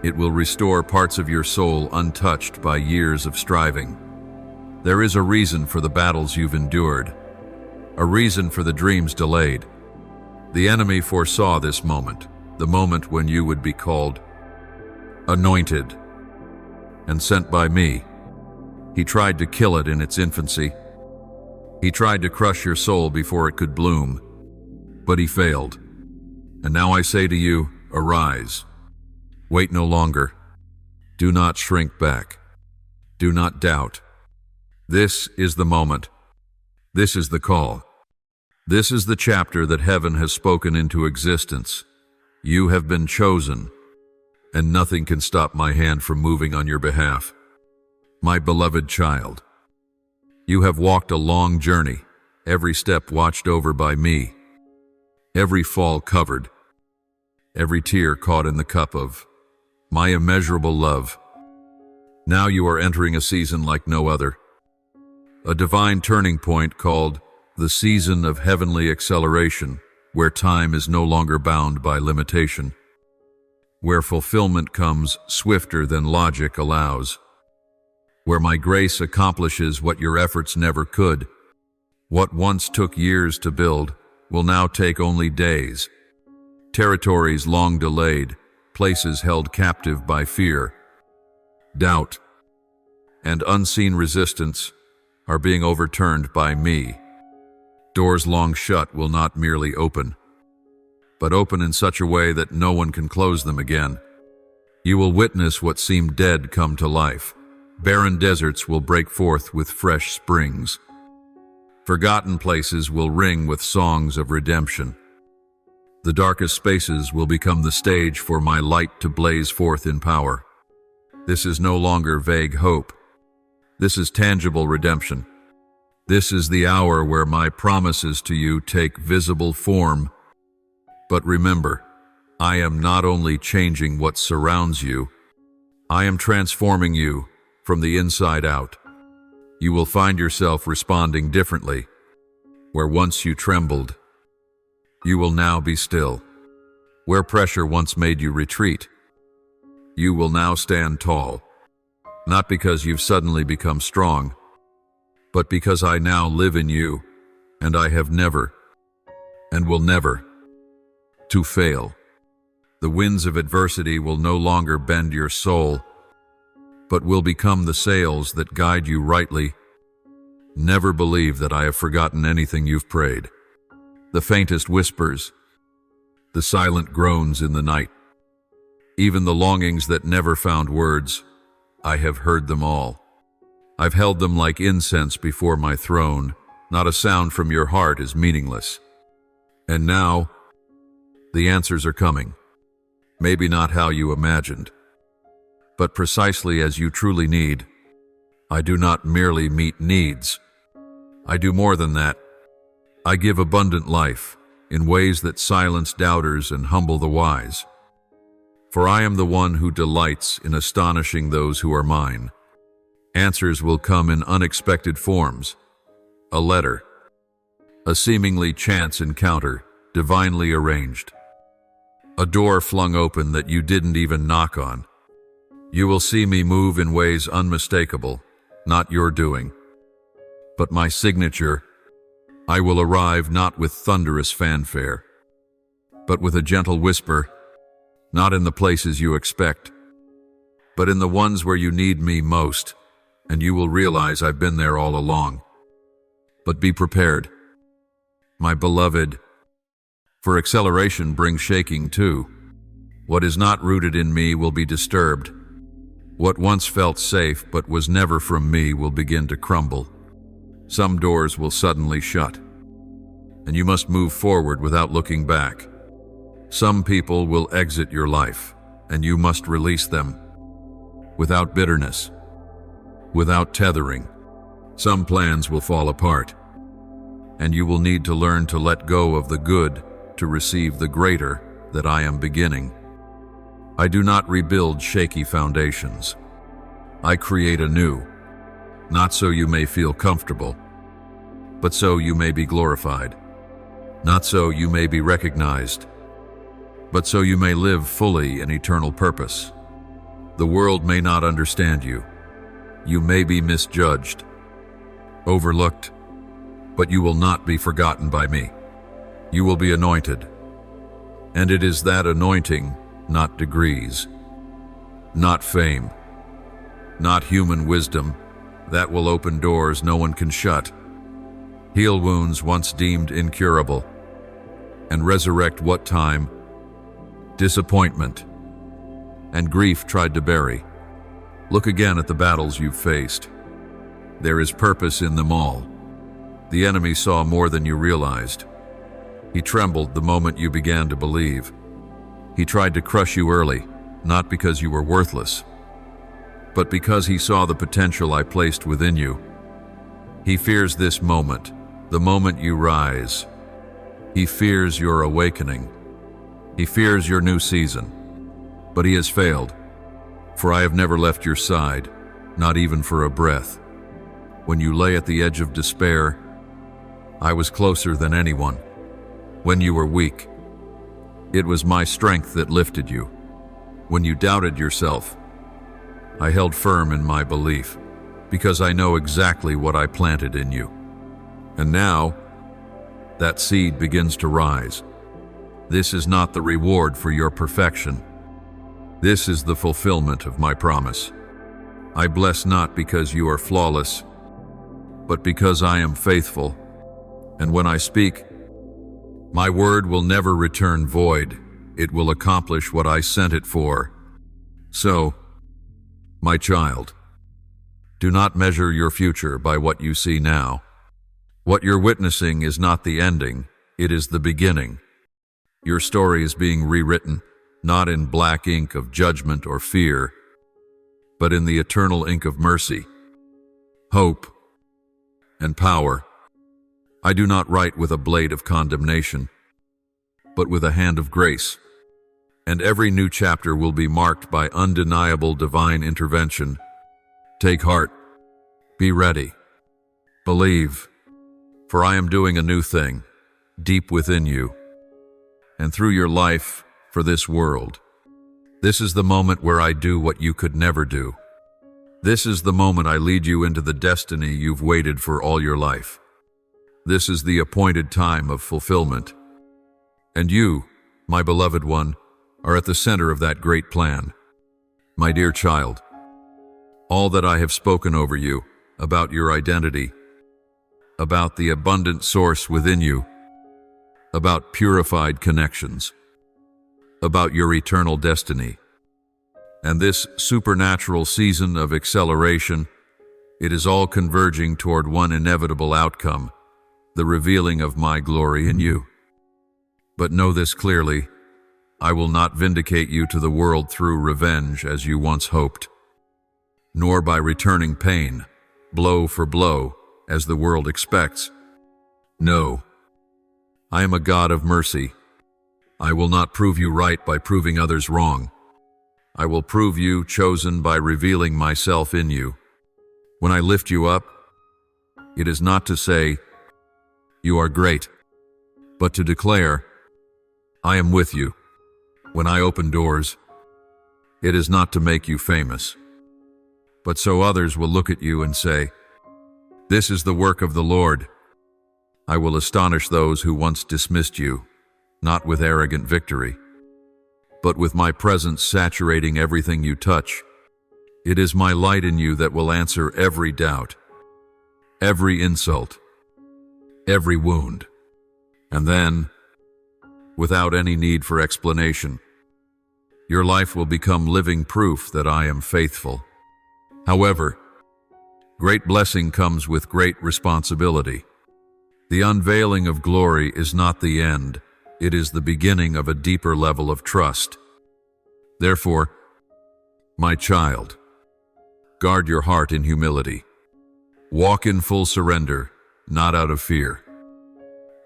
It will restore parts of your soul untouched by years of striving. There is a reason for the battles you've endured, a reason for the dreams delayed. The enemy foresaw this moment, the moment when you would be called anointed and sent by me. He tried to kill it in its infancy. He tried to crush your soul before it could bloom, but he failed. And now I say to you, arise. Wait no longer. Do not shrink back. Do not doubt. This is the moment. This is the call. This is the chapter that heaven has spoken into existence. You have been chosen, and nothing can stop my hand from moving on your behalf. My beloved child, you have walked a long journey, every step watched over by me, every fall covered, every tear caught in the cup of my immeasurable love. Now you are entering a season like no other, a divine turning point called the season of heavenly acceleration, where time is no longer bound by limitation, where fulfillment comes swifter than logic allows, where my grace accomplishes what your efforts never could. What once took years to build will now take only days. Territories long delayed, places held captive by fear, doubt, and unseen resistance are being overturned by me. Doors long shut will not merely open, but open in such a way that no one can close them again. You will witness what seemed dead come to life. Barren deserts will break forth with fresh springs. Forgotten places will ring with songs of redemption. The darkest spaces will become the stage for my light to blaze forth in power. This is no longer vague hope. This is tangible redemption. This is the hour where my promises to you take visible form. But remember, I am not only changing what surrounds you, I am transforming you from the inside out. You will find yourself responding differently. Where once you trembled, you will now be still. Where pressure once made you retreat, you will now stand tall. Not because you've suddenly become strong, but because I now live in you, and I have never, and will never, to fail. The winds of adversity will no longer bend your soul, but will become the sails that guide you rightly. Never believe that I have forgotten anything you've prayed. The faintest whispers, the silent groans in the night, even the longings that never found words, I have heard them all. I've held them like incense before my throne. Not a sound from your heart is meaningless. And now, the answers are coming. Maybe not how you imagined, but precisely as you truly need. I do not merely meet needs. I do more than that. I give abundant life in ways that silence doubters and humble the wise. For I am the one who delights in astonishing those who are mine. Answers will come in unexpected forms. A letter, a seemingly chance encounter, divinely arranged. A door flung open that you didn't even knock on. You will see me move in ways unmistakable, not your doing, but my signature. I will arrive not with thunderous fanfare, but with a gentle whisper, not in the places you expect, but in the ones where you need me most, and you will realize I've been there all along. But be prepared, my beloved, for acceleration brings shaking too. What is not rooted in me will be disturbed. What once felt safe but was never from me will begin to crumble. Some doors will suddenly shut, and you must move forward without looking back. Some people will exit your life, and you must release them without bitterness, without tethering. Some plans will fall apart, and you will need to learn to let go of the good to receive the greater that I am beginning. I do not rebuild shaky foundations. I create anew, not so you may feel comfortable, but so you may be glorified. Not so you may be recognized, but so you may live fully in eternal purpose. The world may not understand you. You may be misjudged, overlooked, but you will not be forgotten by me. You will be anointed, and it is that anointing, not degrees, not fame, not human wisdom, that will open doors no one can shut, heal wounds once deemed incurable, and resurrect what time, disappointment, and grief tried to bury. Look again at the battles you've faced. There is purpose in them all. The enemy saw more than you realized. He trembled the moment you began to believe. He tried to crush you early, not because you were worthless, but because he saw the potential I placed within you. He fears this moment, the moment you rise. He fears your awakening. He fears your new season. But he has failed, for I have never left your side, not even for a breath. When you lay at the edge of despair, I was closer than anyone. When you were weak, it was my strength that lifted you. When you doubted yourself, I held firm in my belief, because I know exactly what I planted in you. And now, that seed begins to rise. This is not the reward for your perfection. This is the fulfillment of my promise. I bless not because you are flawless, but because I am faithful. And when I speak, my word will never return void. It will accomplish what I sent it for. So, my child, do not measure your future by what you see now. What you're witnessing is not the ending, it is the beginning. Your story is being rewritten, not in black ink of judgment or fear, but in the eternal ink of mercy, hope, and power. I do not write with a blade of condemnation, but with a hand of grace. And every new chapter will be marked by undeniable divine intervention. Take heart. Be ready. Believe. For I am doing a new thing, deep within you, and through your life for this world. This is the moment where I do what you could never do. This is the moment I lead you into the destiny you've waited for all your life. This is the appointed time of fulfillment. And you, my beloved one, are at the center of that great plan. My dear child, all that I have spoken over you, about your identity, about the abundant source within you, about purified connections, about your eternal destiny, and this supernatural season of acceleration, it is all converging toward one inevitable outcome, the revealing of my glory in you. But know this clearly, I will not vindicate you to the world through revenge as you once hoped, nor by returning pain, blow for blow, as the world expects. No, I am a God of mercy. I will not prove you right by proving others wrong. I will prove you chosen by revealing myself in you. When I lift you up, it is not to say, you are great, but to declare, I am with you. When I open doors, it is not to make you famous, but so others will look at you and say, this is the work of the Lord. I will astonish those who once dismissed you, not with arrogant victory, but with my presence saturating everything you touch. It is my light in you that will answer every doubt, every insult, every wound. And then, without any need for explanation, your life will become living proof that I am faithful. However, great blessing comes with great responsibility. The unveiling of glory is not the end, it is the beginning of a deeper level of trust. Therefore, my child, guard your heart in humility. Walk in full surrender, not out of fear,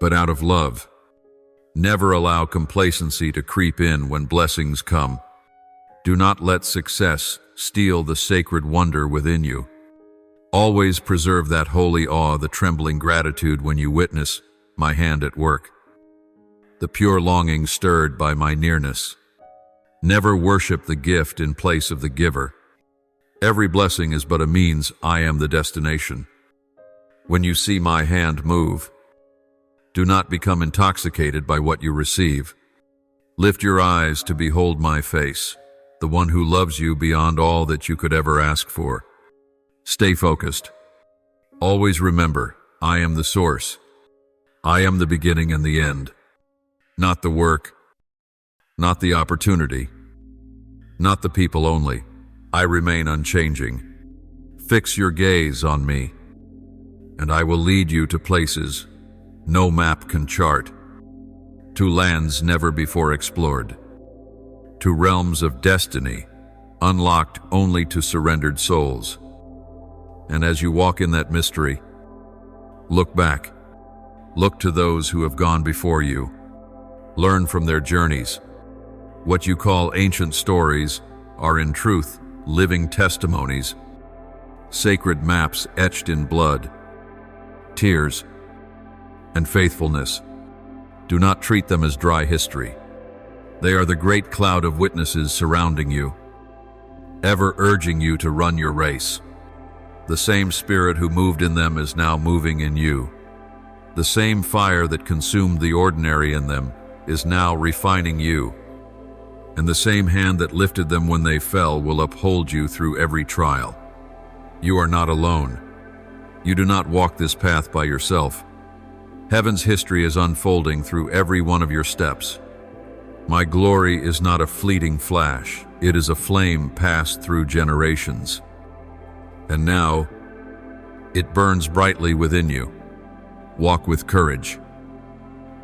but out of love. Never allow complacency to creep in when blessings come. Do not let success steal the sacred wonder within you. Always preserve that holy awe, the trembling gratitude when you witness my hand at work, the pure longing stirred by my nearness. Never worship the gift in place of the giver. Every blessing is but a means, I am the destination. When you see my hand move, do not become intoxicated by what you receive. Lift your eyes to behold my face, the one who loves you beyond all that you could ever ask for. Stay focused. Always remember, I am the source. I am the beginning and the end. Not the work, not the opportunity, not the people only. I remain unchanging. Fix your gaze on me, and I will lead you to places no map can chart, to lands never before explored, to realms of destiny unlocked only to surrendered souls. And as you walk in that mystery, look back. Look to those who have gone before you. Learn from their journeys. What you call ancient stories are in truth living testimonies, sacred maps etched in blood, tears, and faithfulness. Do not treat them as dry history. They are the great cloud of witnesses surrounding you, ever urging you to run your race. The same spirit who moved in them is now moving in you. The same fire that consumed the ordinary in them is now refining you. And the same hand that lifted them when they fell will uphold you through every trial. You are not alone. You do not walk this path by yourself. Heaven's history is unfolding through every one of your steps. My glory is not a fleeting flash. It is a flame passed through generations. And now, it burns brightly within you. Walk with courage,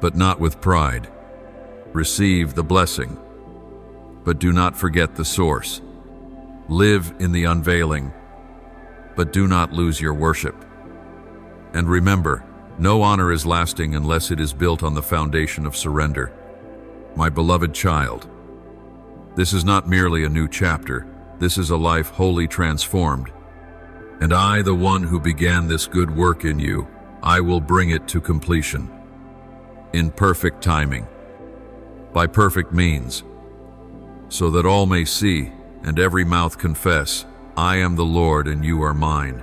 but not with pride. Receive the blessing, but do not forget the source. Live in the unveiling, but do not lose your worship. And remember, no honor is lasting unless it is built on the foundation of surrender. My beloved child, this is not merely a new chapter. This is a life wholly transformed. And I, the one who began this good work in you, I will bring it to completion. In perfect timing, by perfect means, so that all may see and every mouth confess, I am the Lord and you are mine.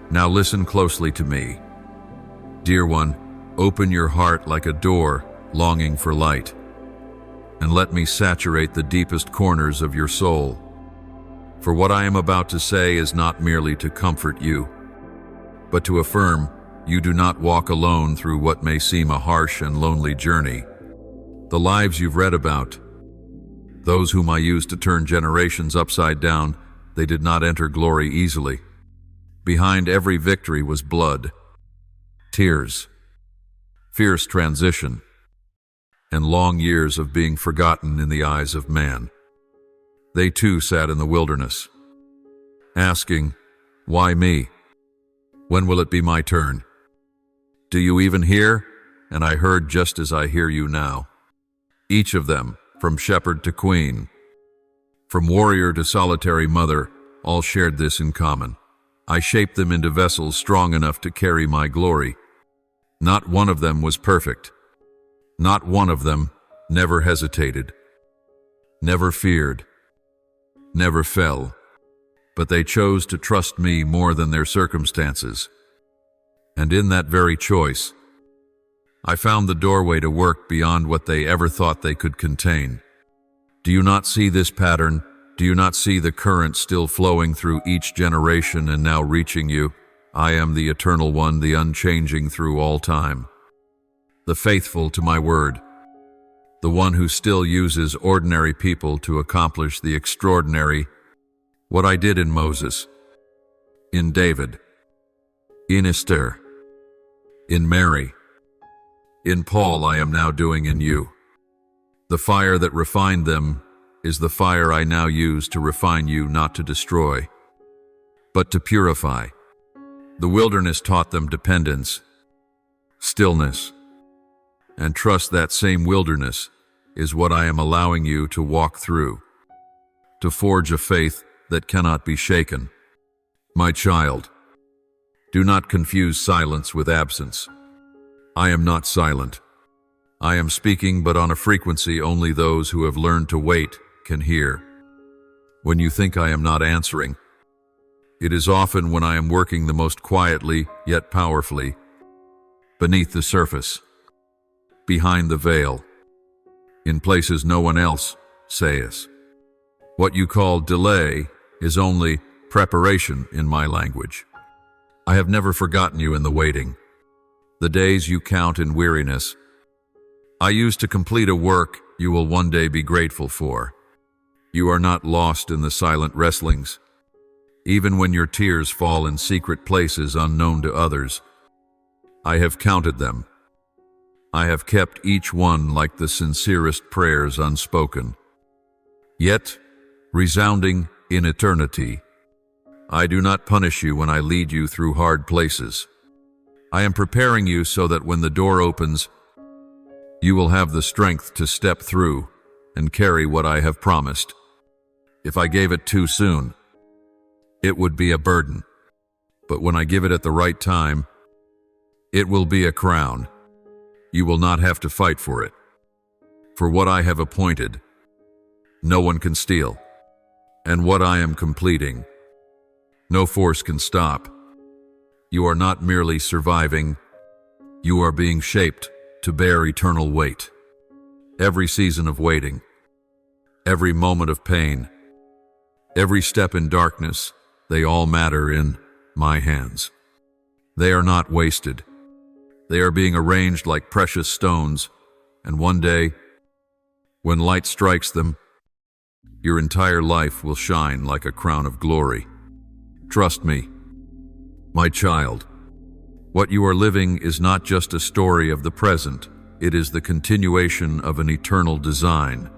Now listen closely to me. Dear one, open your heart like a door longing for light, and let me saturate the deepest corners of your soul. For what I am about to say is not merely to comfort you, but to affirm you do not walk alone through what may seem a harsh and lonely journey. The lives you've read about, those whom I used to turn generations upside down, they did not enter glory easily. Behind every victory was blood, tears, fierce transition, and long years of being forgotten in the eyes of man. They too sat in the wilderness, asking, why me? When will it be my turn? Do you even hear? And I heard just as I hear you now. Each of them, from shepherd to queen, from warrior to solitary mother, all shared this in common. I shaped them into vessels strong enough to carry my glory. Not one of them was perfect. Not one of them never hesitated, never feared, never fell. But they chose to trust me more than their circumstances. And in that very choice, I found the doorway to work beyond what they ever thought they could contain. Do you not see this pattern? Do you not see the current still flowing through each generation and now reaching you? I am the eternal one, the unchanging through all time, the faithful to my word, the one who still uses ordinary people to accomplish the extraordinary. What I did in Moses, in David, in Esther, in Mary, in Paul, I am now doing in you. The fire that refined them is the fire I now use to refine you, not to destroy, but to purify. The wilderness taught them dependence, stillness, and trust. That same wilderness is what I am allowing you to walk through, to forge a faith that cannot be shaken. My child, do not confuse silence with absence. I am not silent. I am speaking, but on a frequency only those who have learned to wait can hear. When you think I am not answering, it is often when I am working the most quietly yet powerfully, beneath the surface, behind the veil, in places no one else says. What you call delay is only preparation in my language. I have never forgotten you in the waiting, the days you count in weariness. I used to complete a work you will one day be grateful for. You are not lost in the silent wrestlings. Even when your tears fall in secret places unknown to others, I have counted them. I have kept each one like the sincerest prayers unspoken, yet resounding in eternity. I do not punish you when I lead you through hard places. I am preparing you so that when the door opens, you will have the strength to step through and carry what I have promised. If I gave it too soon, it would be a burden. But when I give it at the right time, it will be a crown. You will not have to fight for it. For what I have appointed, no one can steal. And what I am completing, no force can stop. You are not merely surviving, you are being shaped to bear eternal weight. Every season of waiting, every moment of pain, every step in darkness, they all matter in my hands. They are not wasted. They are being arranged like precious stones, and one day, when light strikes them, your entire life will shine like a crown of glory. Trust me, my child. What you are living is not just a story of the present, it is the continuation of an eternal design.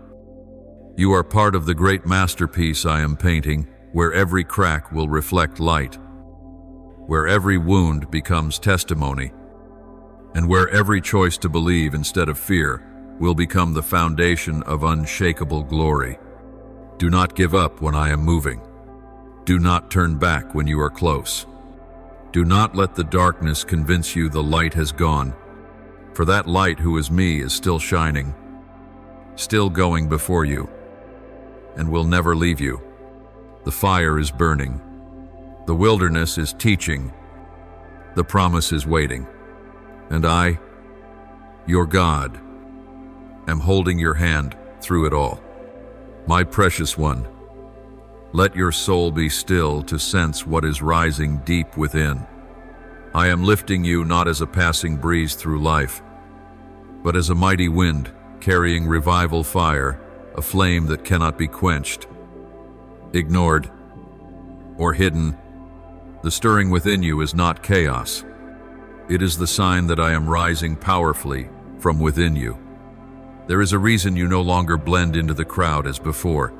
You are part of the great masterpiece I am painting, where every crack will reflect light, where every wound becomes testimony, and where every choice to believe instead of fear will become the foundation of unshakable glory. Do not give up when I am moving. Do not turn back when you are close. Do not let the darkness convince you the light has gone, for that light who is me is still shining, still going before you, and will never leave you. The fire is burning. The wilderness is teaching. The promise is waiting. And I, your God, am holding your hand through it all. My precious one, let your soul be still to sense what is rising deep within. I am lifting you not as a passing breeze through life, but as a mighty wind carrying revival fire, a flame that cannot be quenched, ignored, or hidden. The stirring within you is not chaos. It is the sign that I am rising powerfully from within you. There is a reason you no longer blend into the crowd as before.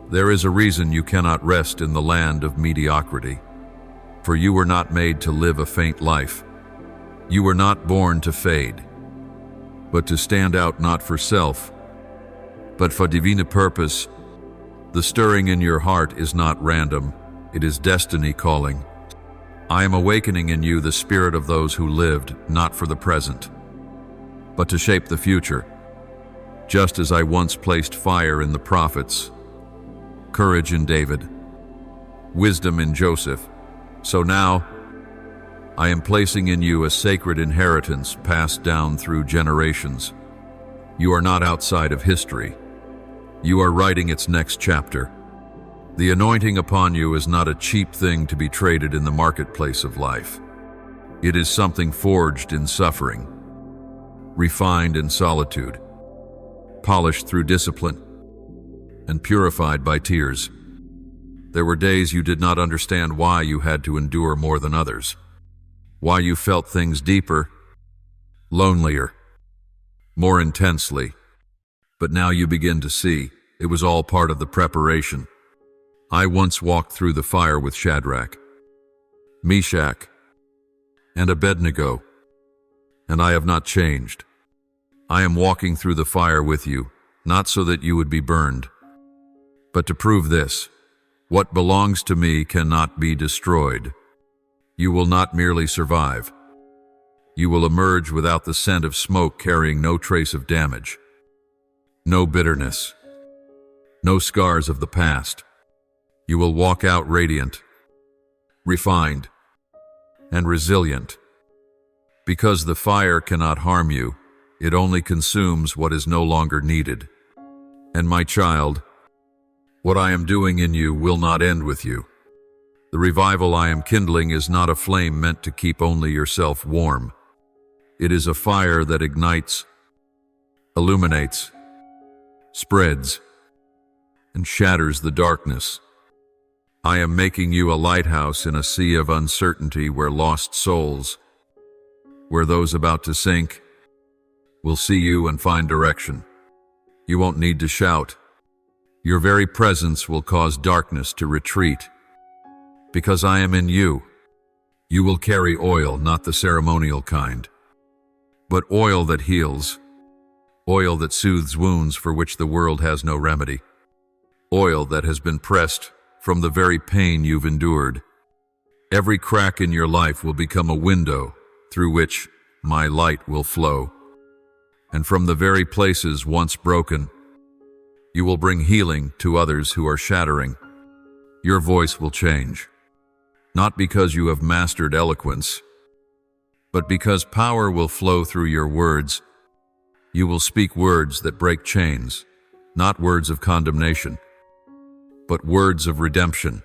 There is a reason you cannot rest in the land of mediocrity. For you were not made to live a faint life. You were not born to fade, but to stand out not for self, but for divine purpose. The stirring in your heart is not random, it is destiny calling. I am awakening in you the spirit of those who lived not for the present, but to shape the future. Just as I once placed fire in the prophets, courage in David, wisdom in Joseph, so now I am placing in you a sacred inheritance passed down through generations. You are not outside of history. You are writing its next chapter. The anointing upon you is not a cheap thing to be traded in the marketplace of life. It is something forged in suffering, refined in solitude, polished through discipline, and purified by tears. There were days you did not understand why you had to endure more than others, why you felt things deeper, lonelier, more intensely. But now you begin to see it was all part of the preparation. I once walked through the fire with Shadrach, Meshach, and Abednego, and I have not changed. I am walking through the fire with you, not so that you would be burned, but to prove this: what belongs to me cannot be destroyed. You will not merely survive. You will emerge without the scent of smoke, carrying no trace of damage, no bitterness, no scars of the past. You will walk out radiant, refined, and resilient. Because the fire cannot harm you, it only consumes what is no longer needed. And my child, what I am doing in you will not end with you. The revival I am kindling is not a flame meant to keep only yourself warm. It is a fire that ignites, illuminates, spreads, and shatters the darkness. I am making you a lighthouse in a sea of uncertainty, where lost souls, where those about to sink, will see you and find direction. You won't need to shout. Your very presence will cause darkness to retreat. Because I am in you, you will carry oil, not the ceremonial kind, but oil that heals, oil that soothes wounds for which the world has no remedy, oil that has been pressed from the very pain you've endured. Every crack in your life will become a window through which my light will flow. And from the very places once broken, you will bring healing to others who are shattering. Your voice will change, not because you have mastered eloquence, but because power will flow through your words. You will speak words that break chains, not words of condemnation, but words of redemption.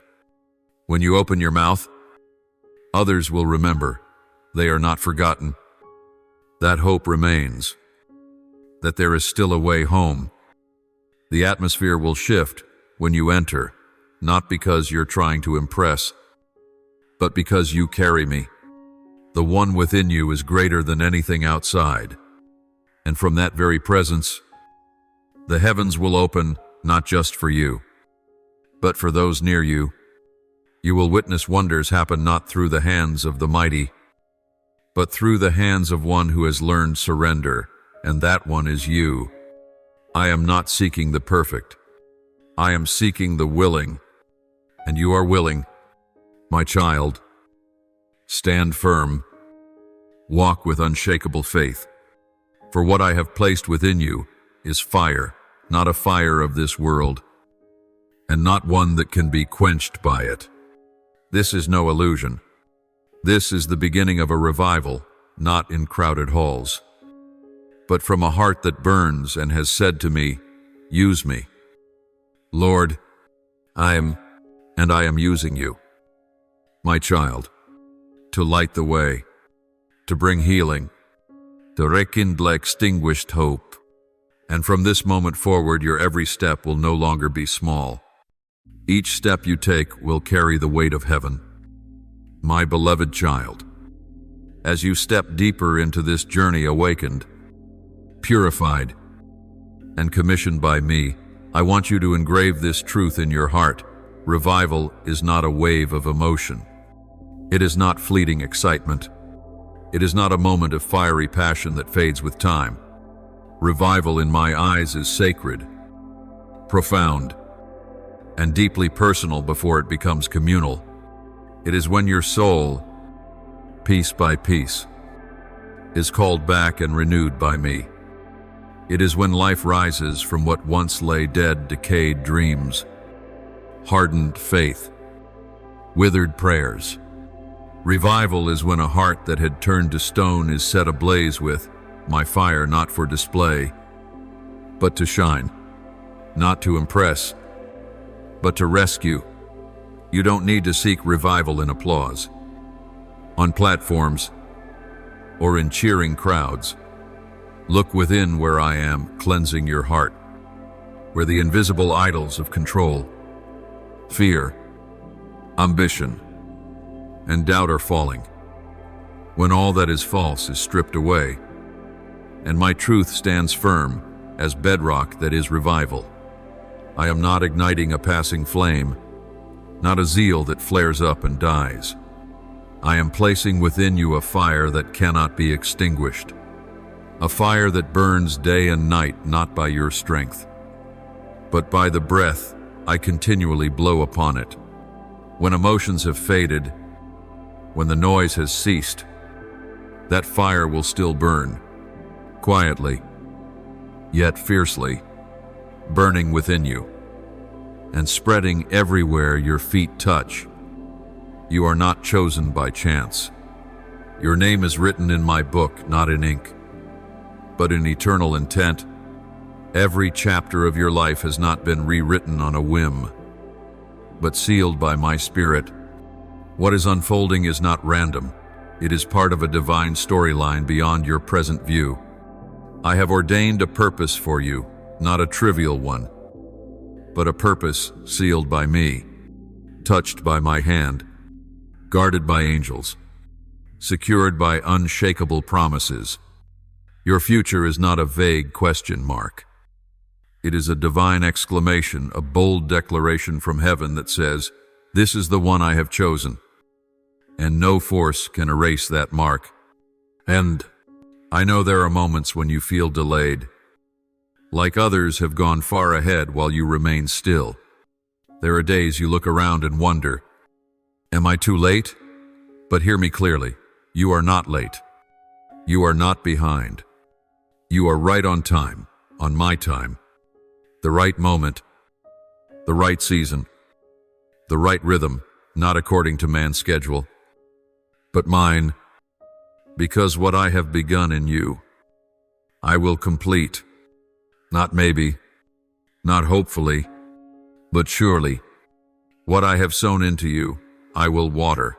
When you open your mouth, others will remember. They are not forgotten. That hope remains, that there is still a way home. The atmosphere will shift when you enter, not because you're trying to impress, but because you carry me. The one within you is greater than anything outside, and from that very presence, the heavens will open not just for you, but for those near you. You will witness wonders happen not through the hands of the mighty, but through the hands of one who has learned surrender, and that one is you. I am not seeking the perfect. I am seeking the willing, and you are willing. My child, stand firm. Walk with unshakable faith. For what I have placed within you is fire, not a fire of this world, and not one that can be quenched by it. This is no illusion. This is the beginning of a revival, not in crowded halls, but from a heart that burns and has said to me, use me. Lord, I am using you, my child, to light the way, to bring healing, to rekindle extinguished hope. And from this moment forward, your every step will no longer be small. Each step you take will carry the weight of heaven. My beloved child, as you step deeper into this journey awakened, purified, and commissioned by me, I want you to engrave this truth in your heart. Revival is not a wave of emotion. It is not fleeting excitement. It is not a moment of fiery passion that fades with time. Revival in my eyes is sacred, profound, and deeply personal before it becomes communal. It is when your soul, piece by piece, is called back and renewed by me. It is when life rises from what once lay dead, decayed dreams, hardened faith, withered prayers. Revival is when a heart that had turned to stone is set ablaze with my fire, not for display, but to shine, not to impress, but to rescue. You don't need to seek revival in applause, on platforms, or in cheering crowds. Look within where I am cleansing your heart, where the invisible idols of control, fear, ambition, and doubt are falling, when all that is false is stripped away, and my truth stands firm as bedrock that is revival. I am not igniting a passing flame, not a zeal that flares up and dies. I am placing within you a fire that cannot be extinguished, a fire that burns day and night, not by your strength, but by the breath I continually blow upon it. When emotions have faded, when the noise has ceased, that fire will still burn, quietly, yet fiercely, burning within you, and spreading everywhere your feet touch. You are not chosen by chance. Your name is written in my book, not in ink, but in eternal intent. Every chapter of your life has not been rewritten on a whim, but sealed by my spirit. What is unfolding is not random. It is part of a divine storyline beyond your present view. I have ordained a purpose for you, not a trivial one, but a purpose sealed by me, touched by my hand, guarded by angels, secured by unshakable promises. Your future is not a vague question mark. It is a divine exclamation, a bold declaration from heaven that says, "This is the one I have chosen," and no force can erase that mark. And I know there are moments when you feel delayed, like others have gone far ahead while you remain still. There are days you look around and wonder, am I too late? But hear me clearly. You are not late. You are not behind. You are right on time, on my time. The right moment, the right season, the right rhythm, not according to man's schedule, but mine, because what I have begun in you, I will complete. Not maybe, not hopefully, but surely. What I have sown into you, I will water,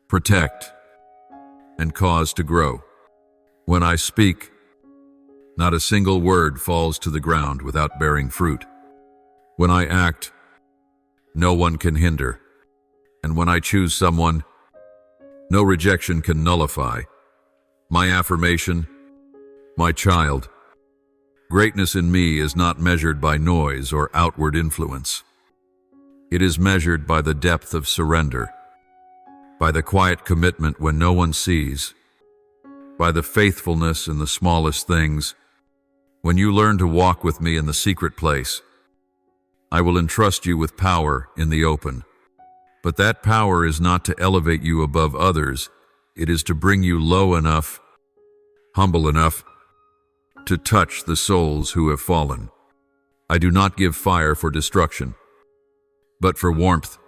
protect, and cause to grow. When I speak, not a single word falls to the ground without bearing fruit. When I act, no one can hinder. And when I choose someone, no rejection can nullify. My affirmation, my child, greatness in me is not measured by noise or outward influence. It is measured by the depth of surrender, by the quiet commitment when no one sees, by the faithfulness in the smallest things. When you learn to walk with me in the secret place, I will entrust you with power in the open. But that power is not to elevate you above others. It is to bring you low enough, humble enough, to touch the souls who have fallen. I do not give fire for destruction, but for warmth,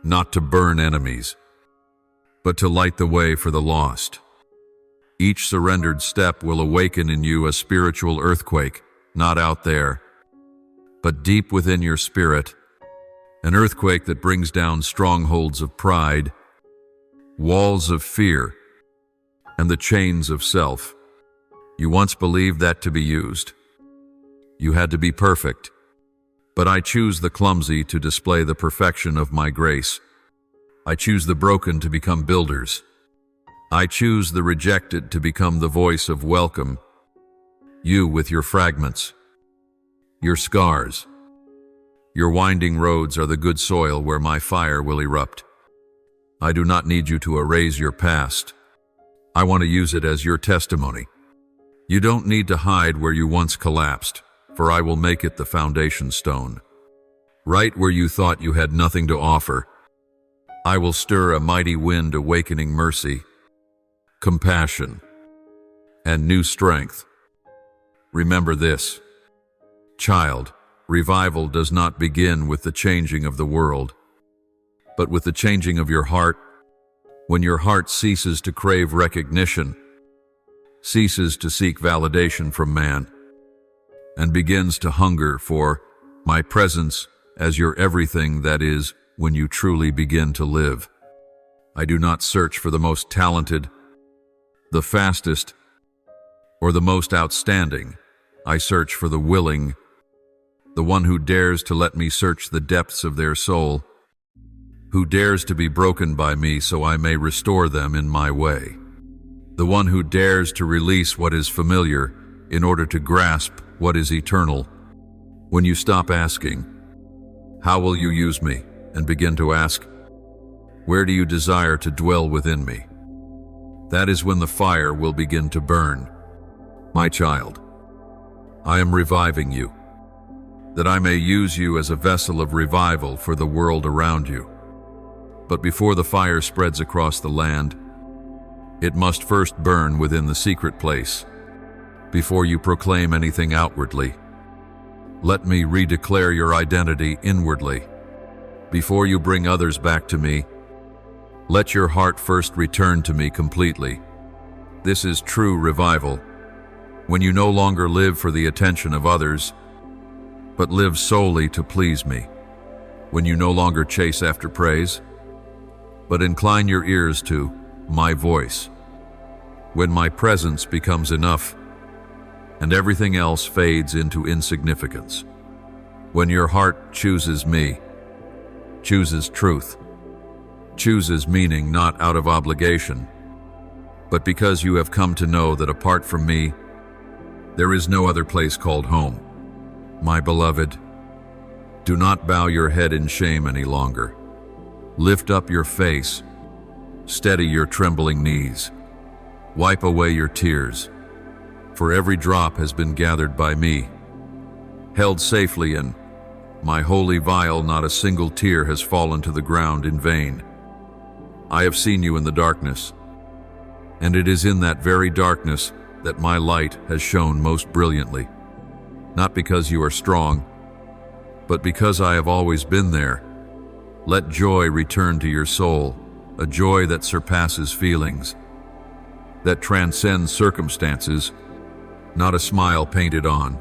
not to burn enemies, but to light the way for the lost. Each surrendered step will awaken in you a spiritual earthquake, not out there, but deep within your spirit, an earthquake that brings down strongholds of pride, walls of fear, and the chains of self. You once believed that to be used. You had to be perfect, but I choose the clumsy to display the perfection of my grace. I choose the broken to become builders. I choose the rejected to become the voice of welcome. You with your fragments, your scars, your winding roads are the good soil where my fire will erupt. I do not need you to erase your past. I want to use it as your testimony. You don't need to hide where you once collapsed, for I will make it the foundation stone. Right where you thought you had nothing to offer, I will stir a mighty wind awakening mercy, compassion, and new strength. Remember this, child, revival does not begin with the changing of the world, but with the changing of your heart. When your heart ceases to crave recognition, ceases to seek validation from man, and begins to hunger for my presence as your everything, that is, when you truly begin to live. I do not search for the most talented, the fastest, or the most outstanding. I search for the willing, the one who dares to let me search the depths of their soul, who dares to be broken by me so I may restore them in my way, the one who dares to release what is familiar in order to grasp what is eternal. When you stop asking, how will you use me, and begin to ask, where do you desire to dwell within me? That is when the fire will begin to burn. My child, I am reviving you, that I may use you as a vessel of revival for the world around you. But before the fire spreads across the land, it must first burn within the secret place. Before you proclaim anything outwardly, let me redeclare your identity inwardly. Before you bring others back to me, let your heart first return to me completely. This is true revival, when you no longer live for the attention of others, but live solely to please me. When you no longer chase after praise, but incline your ears to my voice. When my presence becomes enough, and everything else fades into insignificance. When your heart chooses me, chooses truth, chooses meaning not out of obligation, but because you have come to know that apart from me, there is no other place called home. My beloved, do not bow your head in shame any longer. Lift up your face, steady your trembling knees, wipe away your tears, for every drop has been gathered by me, held safely in my holy vial. Not a single tear has fallen to the ground in vain. I have seen you in the darkness, and it is in that very darkness that my light has shone most brilliantly, not because you are strong, but because I have always been there. Let joy return to your soul, a joy that surpasses feelings, that transcends circumstances, not a smile painted on,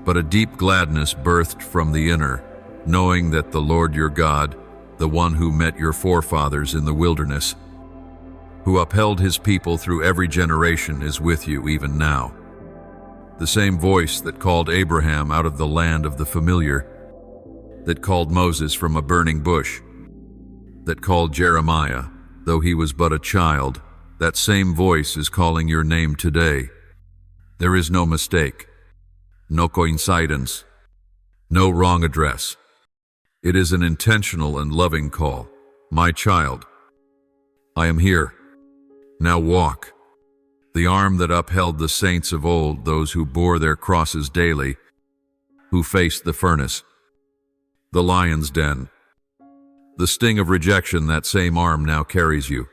but a deep gladness birthed from the inner, knowing that the Lord your God, the one who met your forefathers in the wilderness, who upheld his people through every generation, is with you even now. The same voice that called Abraham out of the land of the familiar, that called Moses from a burning bush, that called Jeremiah, though he was but a child, that same voice is calling your name today. There is no mistake, no coincidence, no wrong address. It is an intentional and loving call. My child, I am here. Now walk. The arm that upheld the saints of old, those who bore their crosses daily, who faced the furnace, the lion's den, the sting of rejection, that same arm now carries you.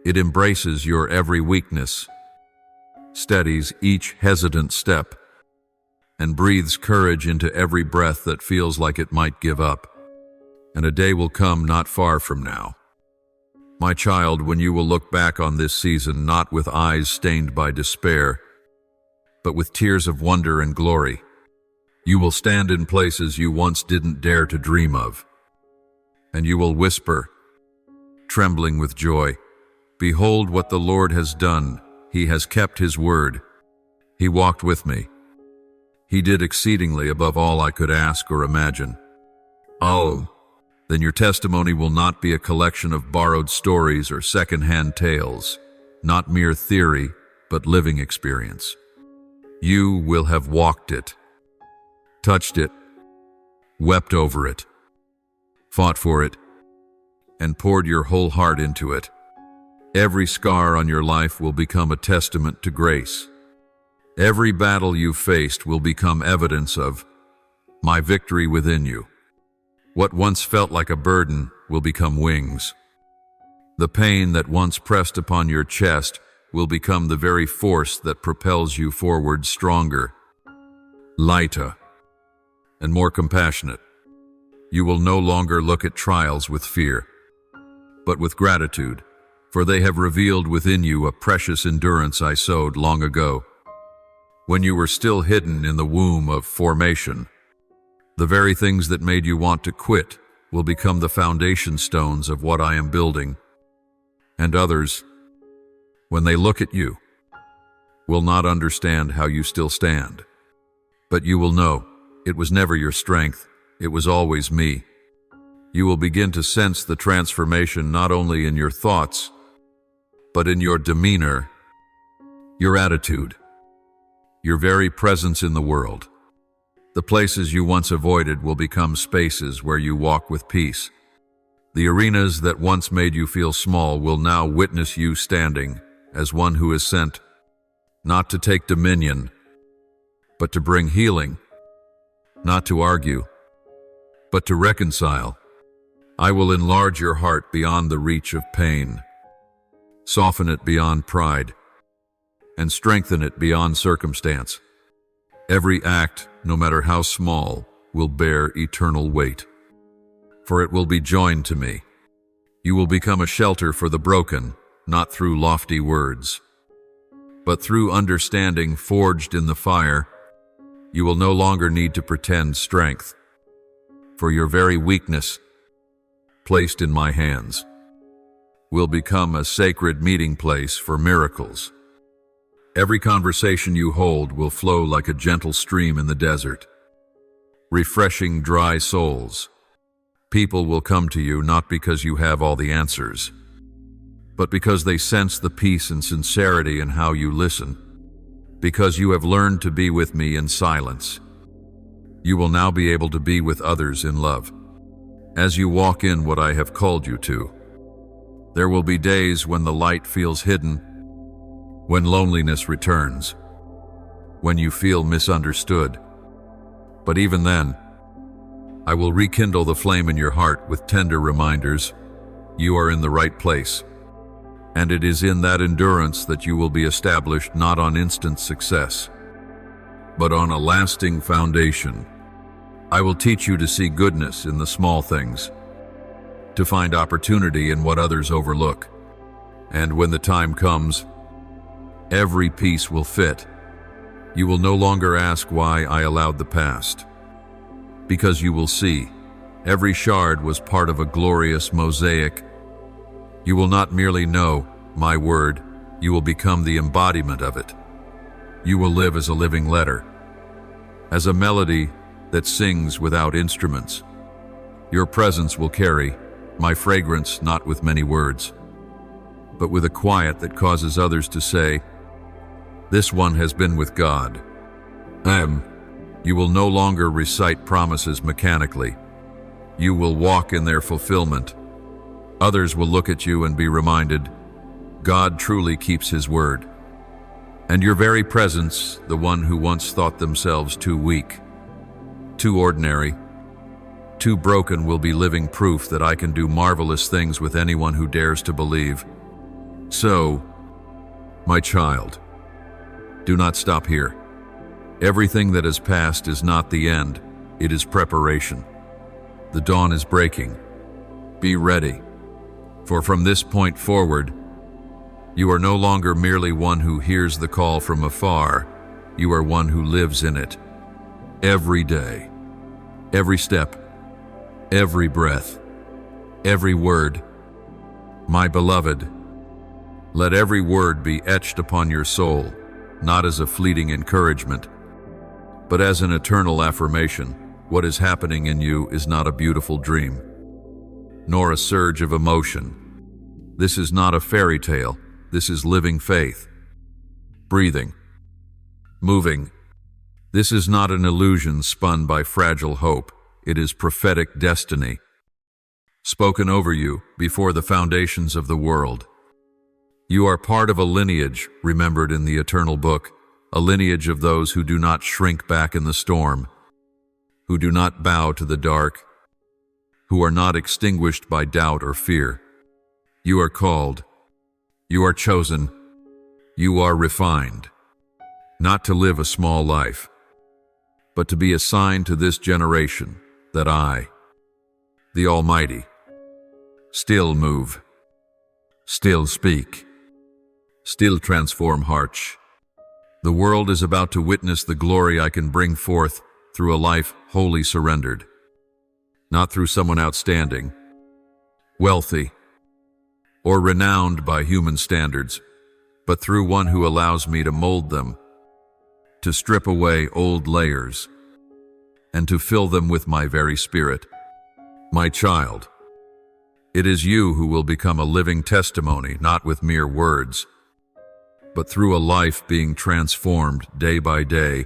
It embraces your every weakness, steadies each hesitant step, and breathes courage into every breath that feels like it might give up. And a day will come not far from now, my child, when you will look back on this season not with eyes stained by despair, but with tears of wonder and glory. You will stand in places you once didn't dare to dream of, and you will whisper, trembling with joy, "Behold what the Lord has done. He has kept his word. He walked with me. He did exceedingly above all I could ask or imagine." Oh, then your testimony will not be a collection of borrowed stories or second-hand tales, not mere theory, but living experience. You will have walked it, touched it, wept over it, fought for it, and poured your whole heart into it. Every scar on your life will become a testament to grace. Every battle you faced will become evidence of my victory within you. What once felt like a burden will become wings. The pain that once pressed upon your chest will become the very force that propels you forward, stronger, lighter, and more compassionate. You will no longer look at trials with fear, but with gratitude, for they have revealed within you a precious endurance I sowed long ago, when you were still hidden in the womb of formation. The very things that made you want to quit will become the foundation stones of what I am building. And others, when they look at you, will not understand how you still stand. But you will know it was never your strength, it was always me. You will begin to sense the transformation not only in your thoughts, but in your demeanor, your attitude, your very presence in the world. The places you once avoided will become spaces where you walk with peace. The arenas that once made you feel small will now witness you standing as one who is sent, not to take dominion, but to bring healing, not to argue, but to reconcile. I will enlarge your heart beyond the reach of pain, soften it beyond pride, and strengthen it beyond circumstance. Every act, no matter how small, will bear eternal weight, for it will be joined to me. You will become a shelter for the broken, not through lofty words, but through understanding forged in the fire. You will no longer need to pretend strength, for your very weakness, placed in my hands, will become a sacred meeting place for miracles. Every conversation you hold will flow like a gentle stream in the desert, refreshing dry souls. People will come to you not because you have all the answers, but because they sense the peace and sincerity in how you listen. Because you have learned to be with me in silence, you will now be able to be with others in love. As you walk in what I have called you to, there will be days when the light feels hidden, when loneliness returns, when you feel misunderstood. But even then, I will rekindle the flame in your heart with tender reminders. You are in the right place, and it is in that endurance that you will be established not on instant success, but on a lasting foundation. I will teach you to see goodness in the small things, to find opportunity in what others overlook, and when the time comes, every piece will fit. You will no longer ask why I allowed the past, because you will see every shard was part of a glorious mosaic. You will not merely know my word, you will become the embodiment of it. You will live as a living letter, as a melody that sings without instruments. Your presence will carry my fragrance not with many words, but with a quiet that causes others to say, "This one has been with God." You will no longer recite promises mechanically. You will walk in their fulfillment. Others will look at you and be reminded, God truly keeps his word. And your very presence, the one who once thought themselves too weak, too ordinary, too broken, will be living proof that I can do marvelous things with anyone who dares to believe. So, my child, do not stop here. Everything that has passed is not the end, it is preparation. The dawn is breaking. Be ready, for from this point forward, you are no longer merely one who hears the call from afar, you are one who lives in it. Every day, every step, every breath, every word. My beloved, let every word be etched upon your soul, not as a fleeting encouragement, but as an eternal affirmation. What is happening in you is not a beautiful dream, nor a surge of emotion. This is not a fairy tale. This is living faith. Breathing. Moving. This is not an illusion spun by fragile hope. It is prophetic destiny, spoken over you before the foundations of the world. You are part of a lineage remembered in the eternal book, a lineage of those who do not shrink back in the storm, who do not bow to the dark, who are not extinguished by doubt or fear. You are called, you are chosen, you are refined, not to live a small life, but to be a sign to this generation that I, the Almighty, still move, still speak, still transform hearts. The world is about to witness the glory I can bring forth through a life wholly surrendered, not through someone outstanding, wealthy, or renowned by human standards, but through one who allows me to mold them, to strip away old layers, and to fill them with my very spirit. My child, it is you who will become a living testimony, not with mere words, but through a life being transformed day by day.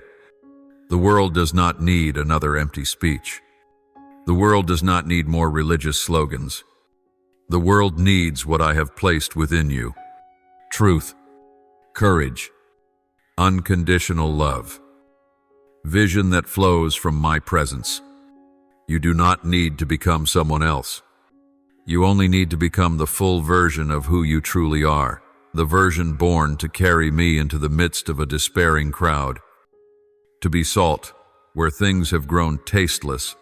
The world does not need another empty speech. The world does not need more religious slogans. The world needs what I have placed within you: truth, courage, unconditional love, vision that flows from my presence. You do not need to become someone else. You only need to become the full version of who you truly are, the version born to carry me into the midst of a despairing crowd, to be salt where things have grown tasteless,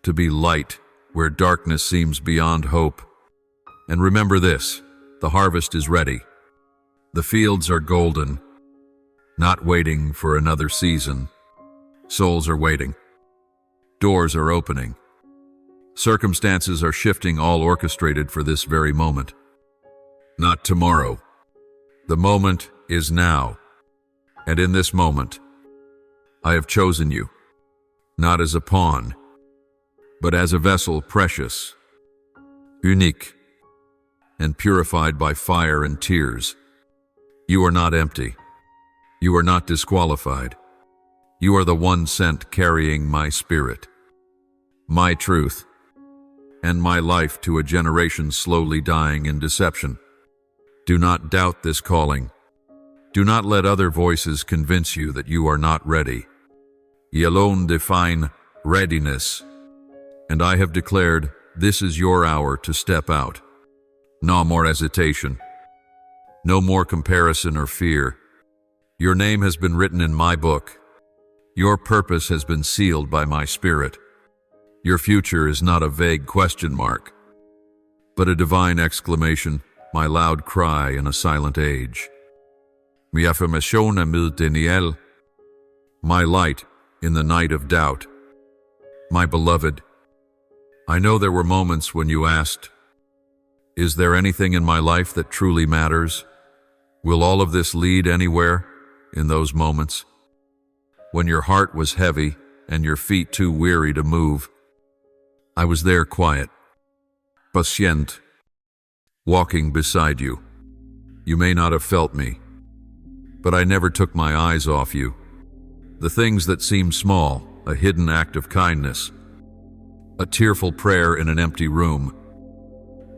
to be light where darkness seems beyond hope. And remember this, the harvest is ready. The fields are golden, not waiting for another season. Souls are waiting. Doors are opening. Circumstances are shifting, all orchestrated for this very moment. Not tomorrow. The moment is now. And in this moment, I have chosen you, not as a pawn, but as a vessel precious, unique, and purified by fire and tears. You are not empty. You are not disqualified. You are the one sent carrying my spirit, my truth, and my life to a generation slowly dying in deception. Do not doubt this calling. Do not let other voices convince you that you are not ready. Ye alone define readiness, and I have declared this is your hour to step out. No more hesitation. No more comparison or fear. Your name has been written in my book. Your purpose has been sealed by my spirit. Your future is not a vague question mark, but a divine exclamation, my loud cry in a silent age. Mi affirmation med Daniel, my light in the night of doubt. My beloved, I know there were moments when you asked, Is there anything in my life that truly matters? Will all of this lead anywhere in those moments? When your heart was heavy and your feet too weary to move, I was there quiet, patient, walking beside you. You may not have felt me, but I never took my eyes off you. The things that seem small, a hidden act of kindness, a tearful prayer in an empty room,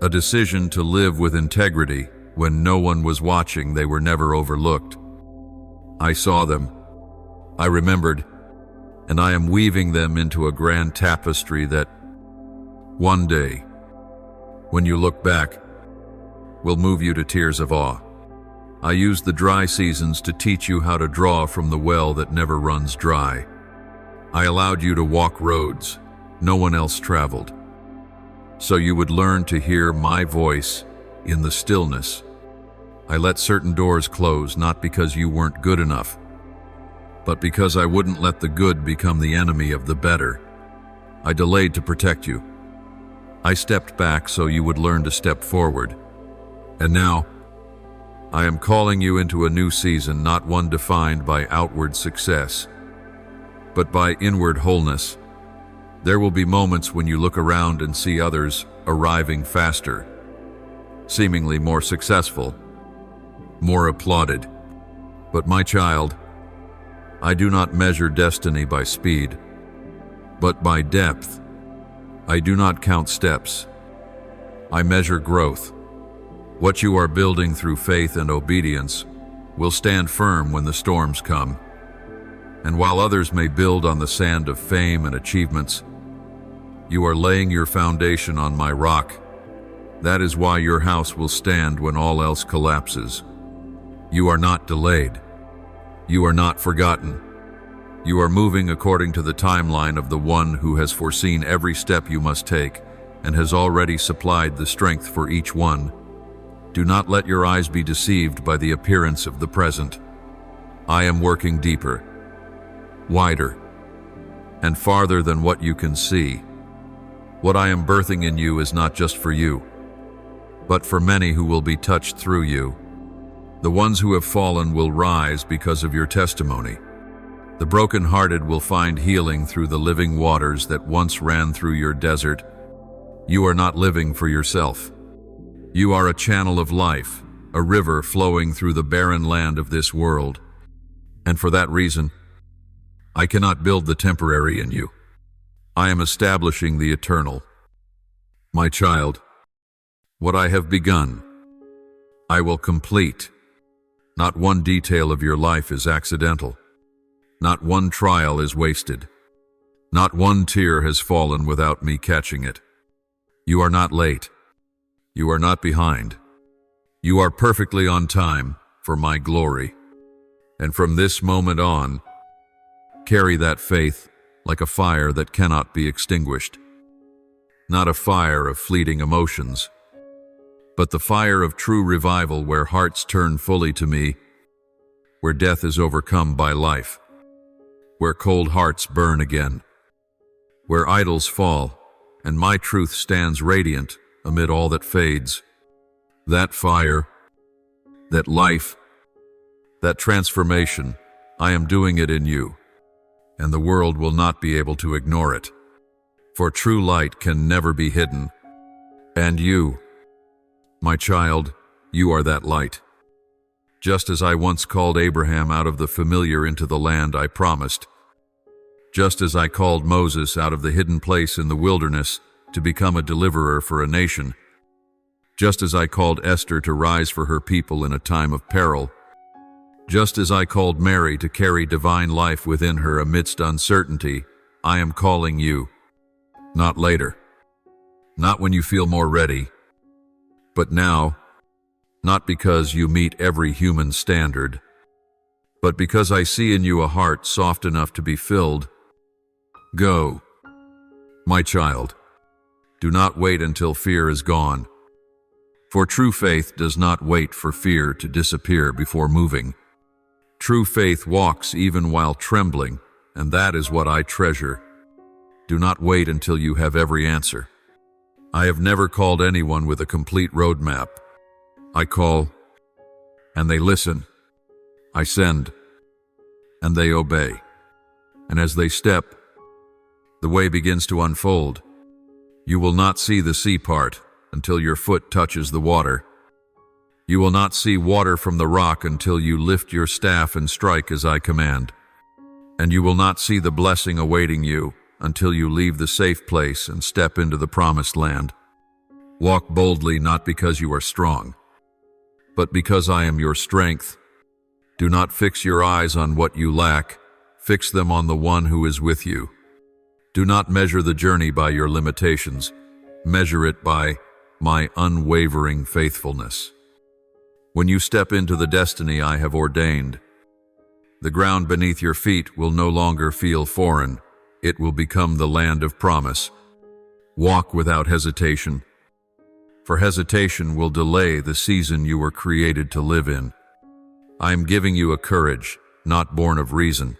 a decision to live with integrity when no one was watching, they were never overlooked. I saw them, I remembered, and I am weaving them into a grand tapestry that one day, when you look back, will move you to tears of awe. I used the dry seasons to teach you how to draw from the well that never runs dry. I allowed you to walk roads no one else traveled, so you would learn to hear my voice in the stillness. I let certain doors close not because you weren't good enough, but because I wouldn't let the good become the enemy of the better. I delayed to protect you. I stepped back so you would learn to step forward. And now, I am calling you into a new season, not one defined by outward success, but by inward wholeness. There will be moments when you look around and see others arriving faster, seemingly more successful, more applauded. But my child, I do not measure destiny by speed, but by depth. I do not count steps. I measure growth. What you are building through faith and obedience will stand firm when the storms come. And while others may build on the sand of fame and achievements, you are laying your foundation on my rock. That is why your house will stand when all else collapses. You are not delayed. You are not forgotten. You are moving according to the timeline of the one who has foreseen every step you must take and has already supplied the strength for each one. Do not let your eyes be deceived by the appearance of the present. I am working deeper, wider, and farther than what you can see. What I am birthing in you is not just for you, but for many who will be touched through you. The ones who have fallen will rise because of your testimony. The brokenhearted will find healing through the living waters that once ran through your desert. You are not living for yourself. You are a channel of life, a river flowing through the barren land of this world. And for that reason, I cannot build the temporary in you. I am establishing the eternal. My child, what I have begun, I will complete. Not one detail of your life is accidental. Not one trial is wasted. Not one tear has fallen without me catching it. You are not late. You are not behind. You are perfectly on time for my glory. And from this moment on, carry that faith like a fire that cannot be extinguished. Not a fire of fleeting emotions, but the fire of true revival where hearts turn fully to me, where death is overcome by life, where cold hearts burn again, where idols fall and my truth stands radiant amid all that fades. That fire, that life, that transformation, I am doing it in you, and the world will not be able to ignore it. For true light can never be hidden. And you, my child, you are that light. Just as I once called Abraham out of the familiar into the land I promised, just as I called Moses out of the hidden place in the wilderness to become a deliverer for a nation, just as I called Esther to rise for her people in a time of peril, just as I called Mary to carry divine life within her amidst uncertainty, I am calling you. Not later, not when you feel more ready, but now, not because you meet every human standard, but because I see in you a heart soft enough to be filled. Go, my child. Do not wait until fear is gone. For true faith does not wait for fear to disappear before moving. True faith walks even while trembling, and that is what I treasure. Do not wait until you have every answer. I have never called anyone with a complete roadmap. I call, and they listen. I send, and they obey. And as they step, the way begins to unfold. You will not see the sea part until your foot touches the water. You will not see water from the rock until you lift your staff and strike as I command. And you will not see the blessing awaiting you until you leave the safe place and step into the promised land. Walk boldly, not because you are strong, but because I am your strength. Do not fix your eyes on what you lack. Fix them on the one who is with you. Do not measure the journey by your limitations. Measure it by my unwavering faithfulness. When you step into the destiny I have ordained, the ground beneath your feet will no longer feel foreign. It will become the land of promise. Walk without hesitation, for hesitation will delay the season you were created to live in. I am giving you a courage, not born of reason,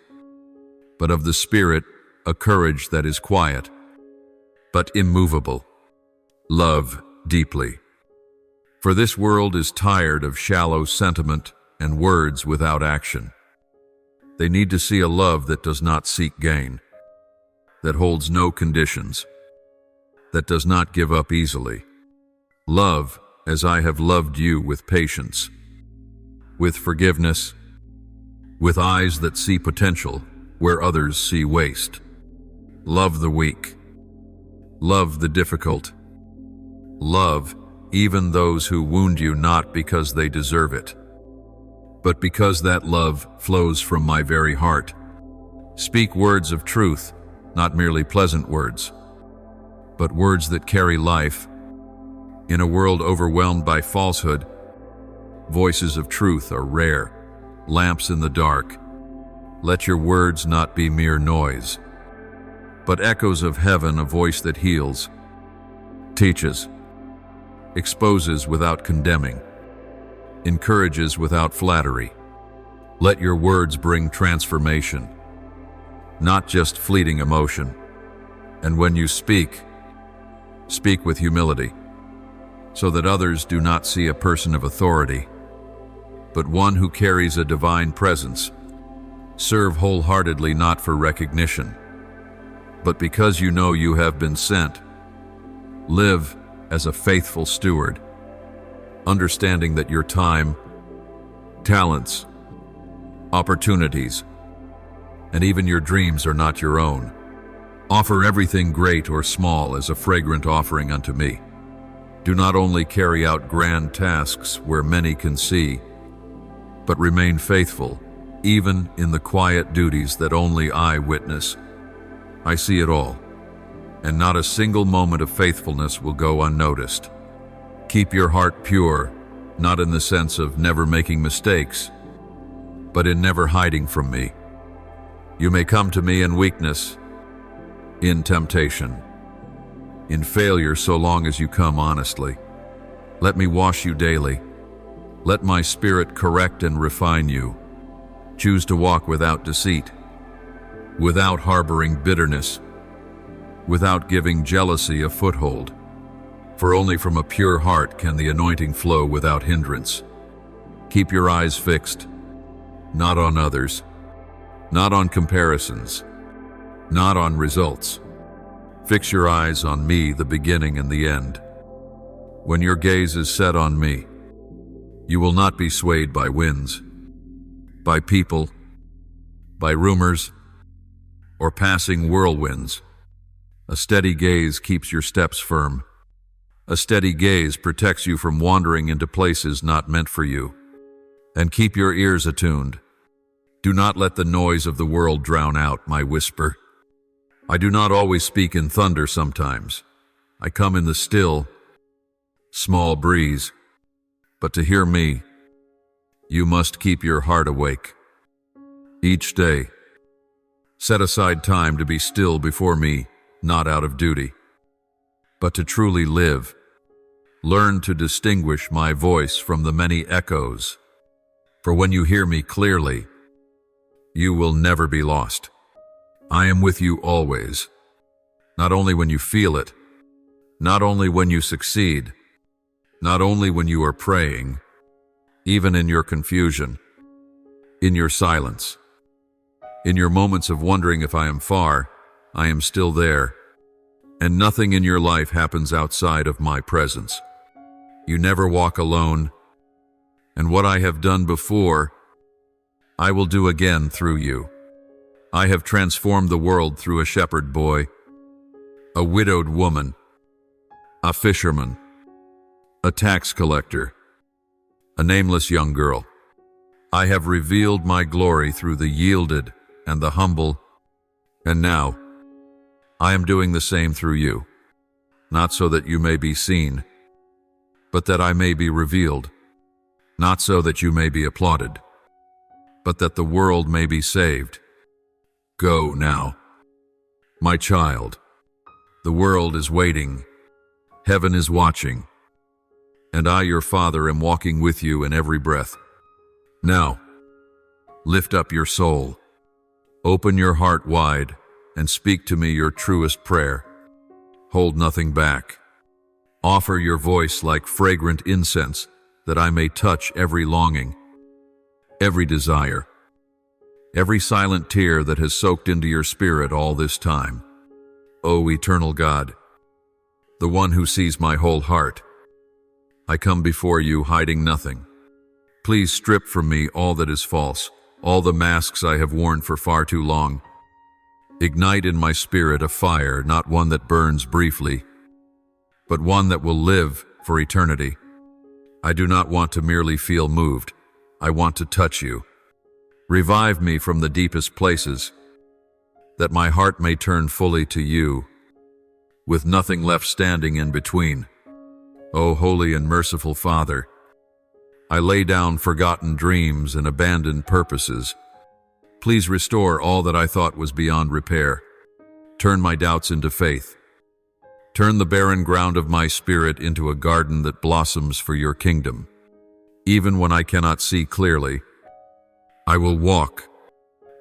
but of the Spirit, a courage that is quiet, but immovable. Love deeply. For this world is tired of shallow sentiment and words without action. They need to see a love that does not seek gain, that holds no conditions, that does not give up easily. Love as I have loved you, with patience, with forgiveness, with eyes that see potential where others see waste. Love the weak. Love the difficult. Love even those who wound you, not because they deserve it, but because that love flows from my very heart. Speak words of truth, not merely pleasant words, but words that carry life. In a world overwhelmed by falsehood, voices of truth are rare, lamps in the dark. Let your words not be mere noise, but echoes of heaven, a voice that heals, teaches, exposes without condemning, encourages without flattery. Let your words bring transformation, not just fleeting emotion. And when you speak, speak with humility, so that others do not see a person of authority, but one who carries a divine presence. Serve wholeheartedly, not for recognition, but because you know you have been sent. Live as a faithful steward, understanding that your time, talents, opportunities, and even your dreams are not your own. Offer everything great or small as a fragrant offering unto me. Do not only carry out grand tasks where many can see, but remain faithful, even in the quiet duties that only I witness. I see it all, and not a single moment of faithfulness will go unnoticed. Keep your heart pure, not in the sense of never making mistakes, but in never hiding from me. You may come to me in weakness, in temptation, in failure, so long as you come honestly. Let me wash you daily. Let my Spirit correct and refine you. Choose to walk without deceit, without harboring bitterness, without giving jealousy a foothold. For only from a pure heart can the anointing flow without hindrance. Keep your eyes fixed, not on others, not on comparisons, not on results. Fix your eyes on me, the beginning and the end. When your gaze is set on me, you will not be swayed by winds, by people, by rumors, or passing whirlwinds. A steady gaze keeps your steps firm. A steady gaze protects you from wandering into places not meant for you. And keep your ears attuned. Do not let the noise of the world drown out my whisper. I do not always speak in thunder. Sometimes I come in the still, small breeze. But to hear me, you must keep your heart awake. Each day, set aside time to be still before me, not out of duty, but to truly live. Learn to distinguish my voice from the many echoes. For when you hear me clearly, you will never be lost. I am with you always, not only when you feel it, not only when you succeed, not only when you are praying, even in your confusion, in your silence, in your moments of wondering if I am far, I am still there, and nothing in your life happens outside of my presence. You never walk alone, and what I have done before, I will do again through you. I have transformed the world through a shepherd boy, a widowed woman, a fisherman, a tax collector, a nameless young girl. I have revealed my glory through the yielded and the humble, and now I am doing the same through you, not so that you may be seen, but that I may be revealed, not so that you may be applauded, but that the world may be saved. Go now, my child. The world is waiting, heaven is watching, and I, your Father, am walking with you in every breath. Now, lift up your soul, open your heart wide, and speak to me your truest prayer. Hold nothing back. Offer your voice like fragrant incense, that I may touch every longing, every desire, every silent tear that has soaked into your spirit all this time. O eternal God, the one who sees my whole heart, I come before you hiding nothing. Please strip from me all that is false, all the masks I have worn for far too long. Ignite in my spirit a fire, not one that burns briefly, but one that will live for eternity. I do not want to merely feel moved. I want to touch you. Revive me from the deepest places, that my heart may turn fully to you, with nothing left standing in between. O holy and merciful Father, I lay down forgotten dreams and abandoned purposes. Please restore all that I thought was beyond repair. Turn my doubts into faith. Turn the barren ground of my spirit into a garden that blossoms for your kingdom. Even when I cannot see clearly, I will walk.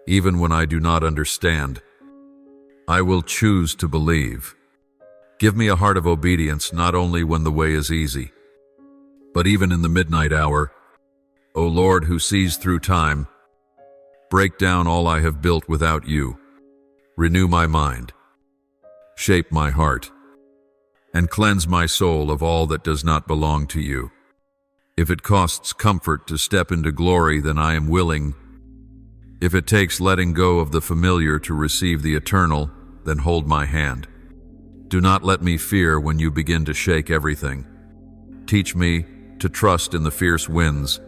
Even when I do not understand, I will choose to believe. Give me a heart of obedience, not only when the way is easy, but even in the midnight hour. O Lord, who sees through time, break down all I have built without you. Renew my mind, shape my heart, and cleanse my soul of all that does not belong to you. If it costs comfort to step into glory, then I am willing. If it takes letting go of the familiar to receive the eternal, then hold my hand. Do not let me fear when you begin to shake everything. Teach me to trust in the fierce winds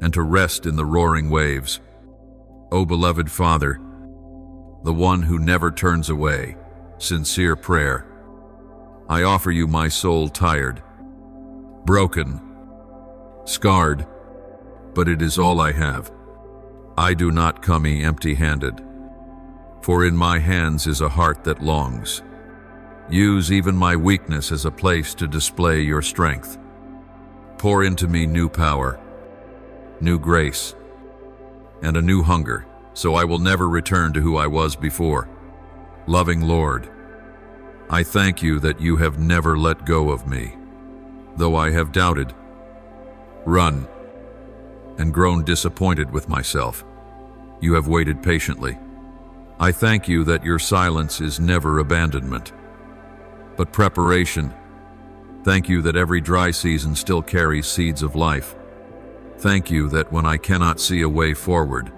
and to rest in the roaring waves. O beloved Father, the one who never turns away, sincere prayer. I offer you my soul, tired, broken, scarred, but it is all I have. I do not come empty-handed, for in my hands is a heart that longs. Use even my weakness as a place to display your strength. Pour into me new power, new grace, and a new hunger, so I will never return to who I was before. Loving Lord, I thank you that you have never let go of me, though I have doubted, run, and grown disappointed with myself. You have waited patiently. I thank you that your silence is never abandonment, but preparation. Thank you that every dry season still carries seeds of life. Thank you that when I cannot see a way forward,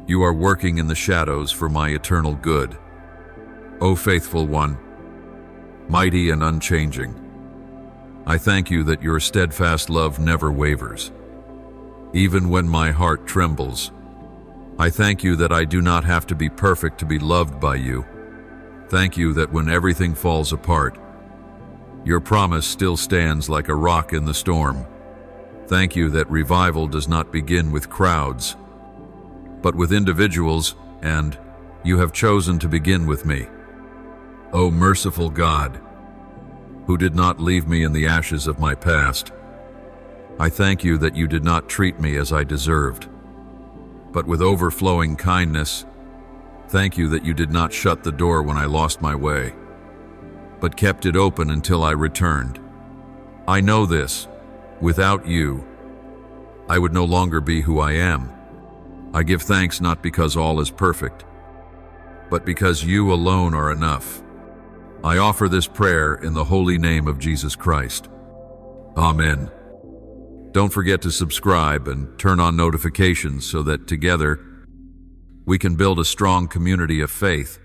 you are working in the shadows for my eternal good. O faithful one, mighty and unchanging, I thank you that your steadfast love never wavers. Even when my heart trembles, I thank you that I do not have to be perfect to be loved by you. Thank you that when everything falls apart, your promise still stands like a rock in the storm. Thank you that revival does not begin with crowds, but with individuals, and you have chosen to begin with me. O merciful God, who did not leave me in the ashes of my past, I thank you that you did not treat me as I deserved, but with overflowing kindness. Thank you that you did not shut the door when I lost my way. but kept it open until I returned. I know this. Without you, I would no longer be who I am. I give thanks not because all is perfect, but because you alone are enough. I offer this prayer in the holy name of Jesus Christ. Amen. Don't forget to subscribe and turn on notifications so that together we can build a strong community of faith.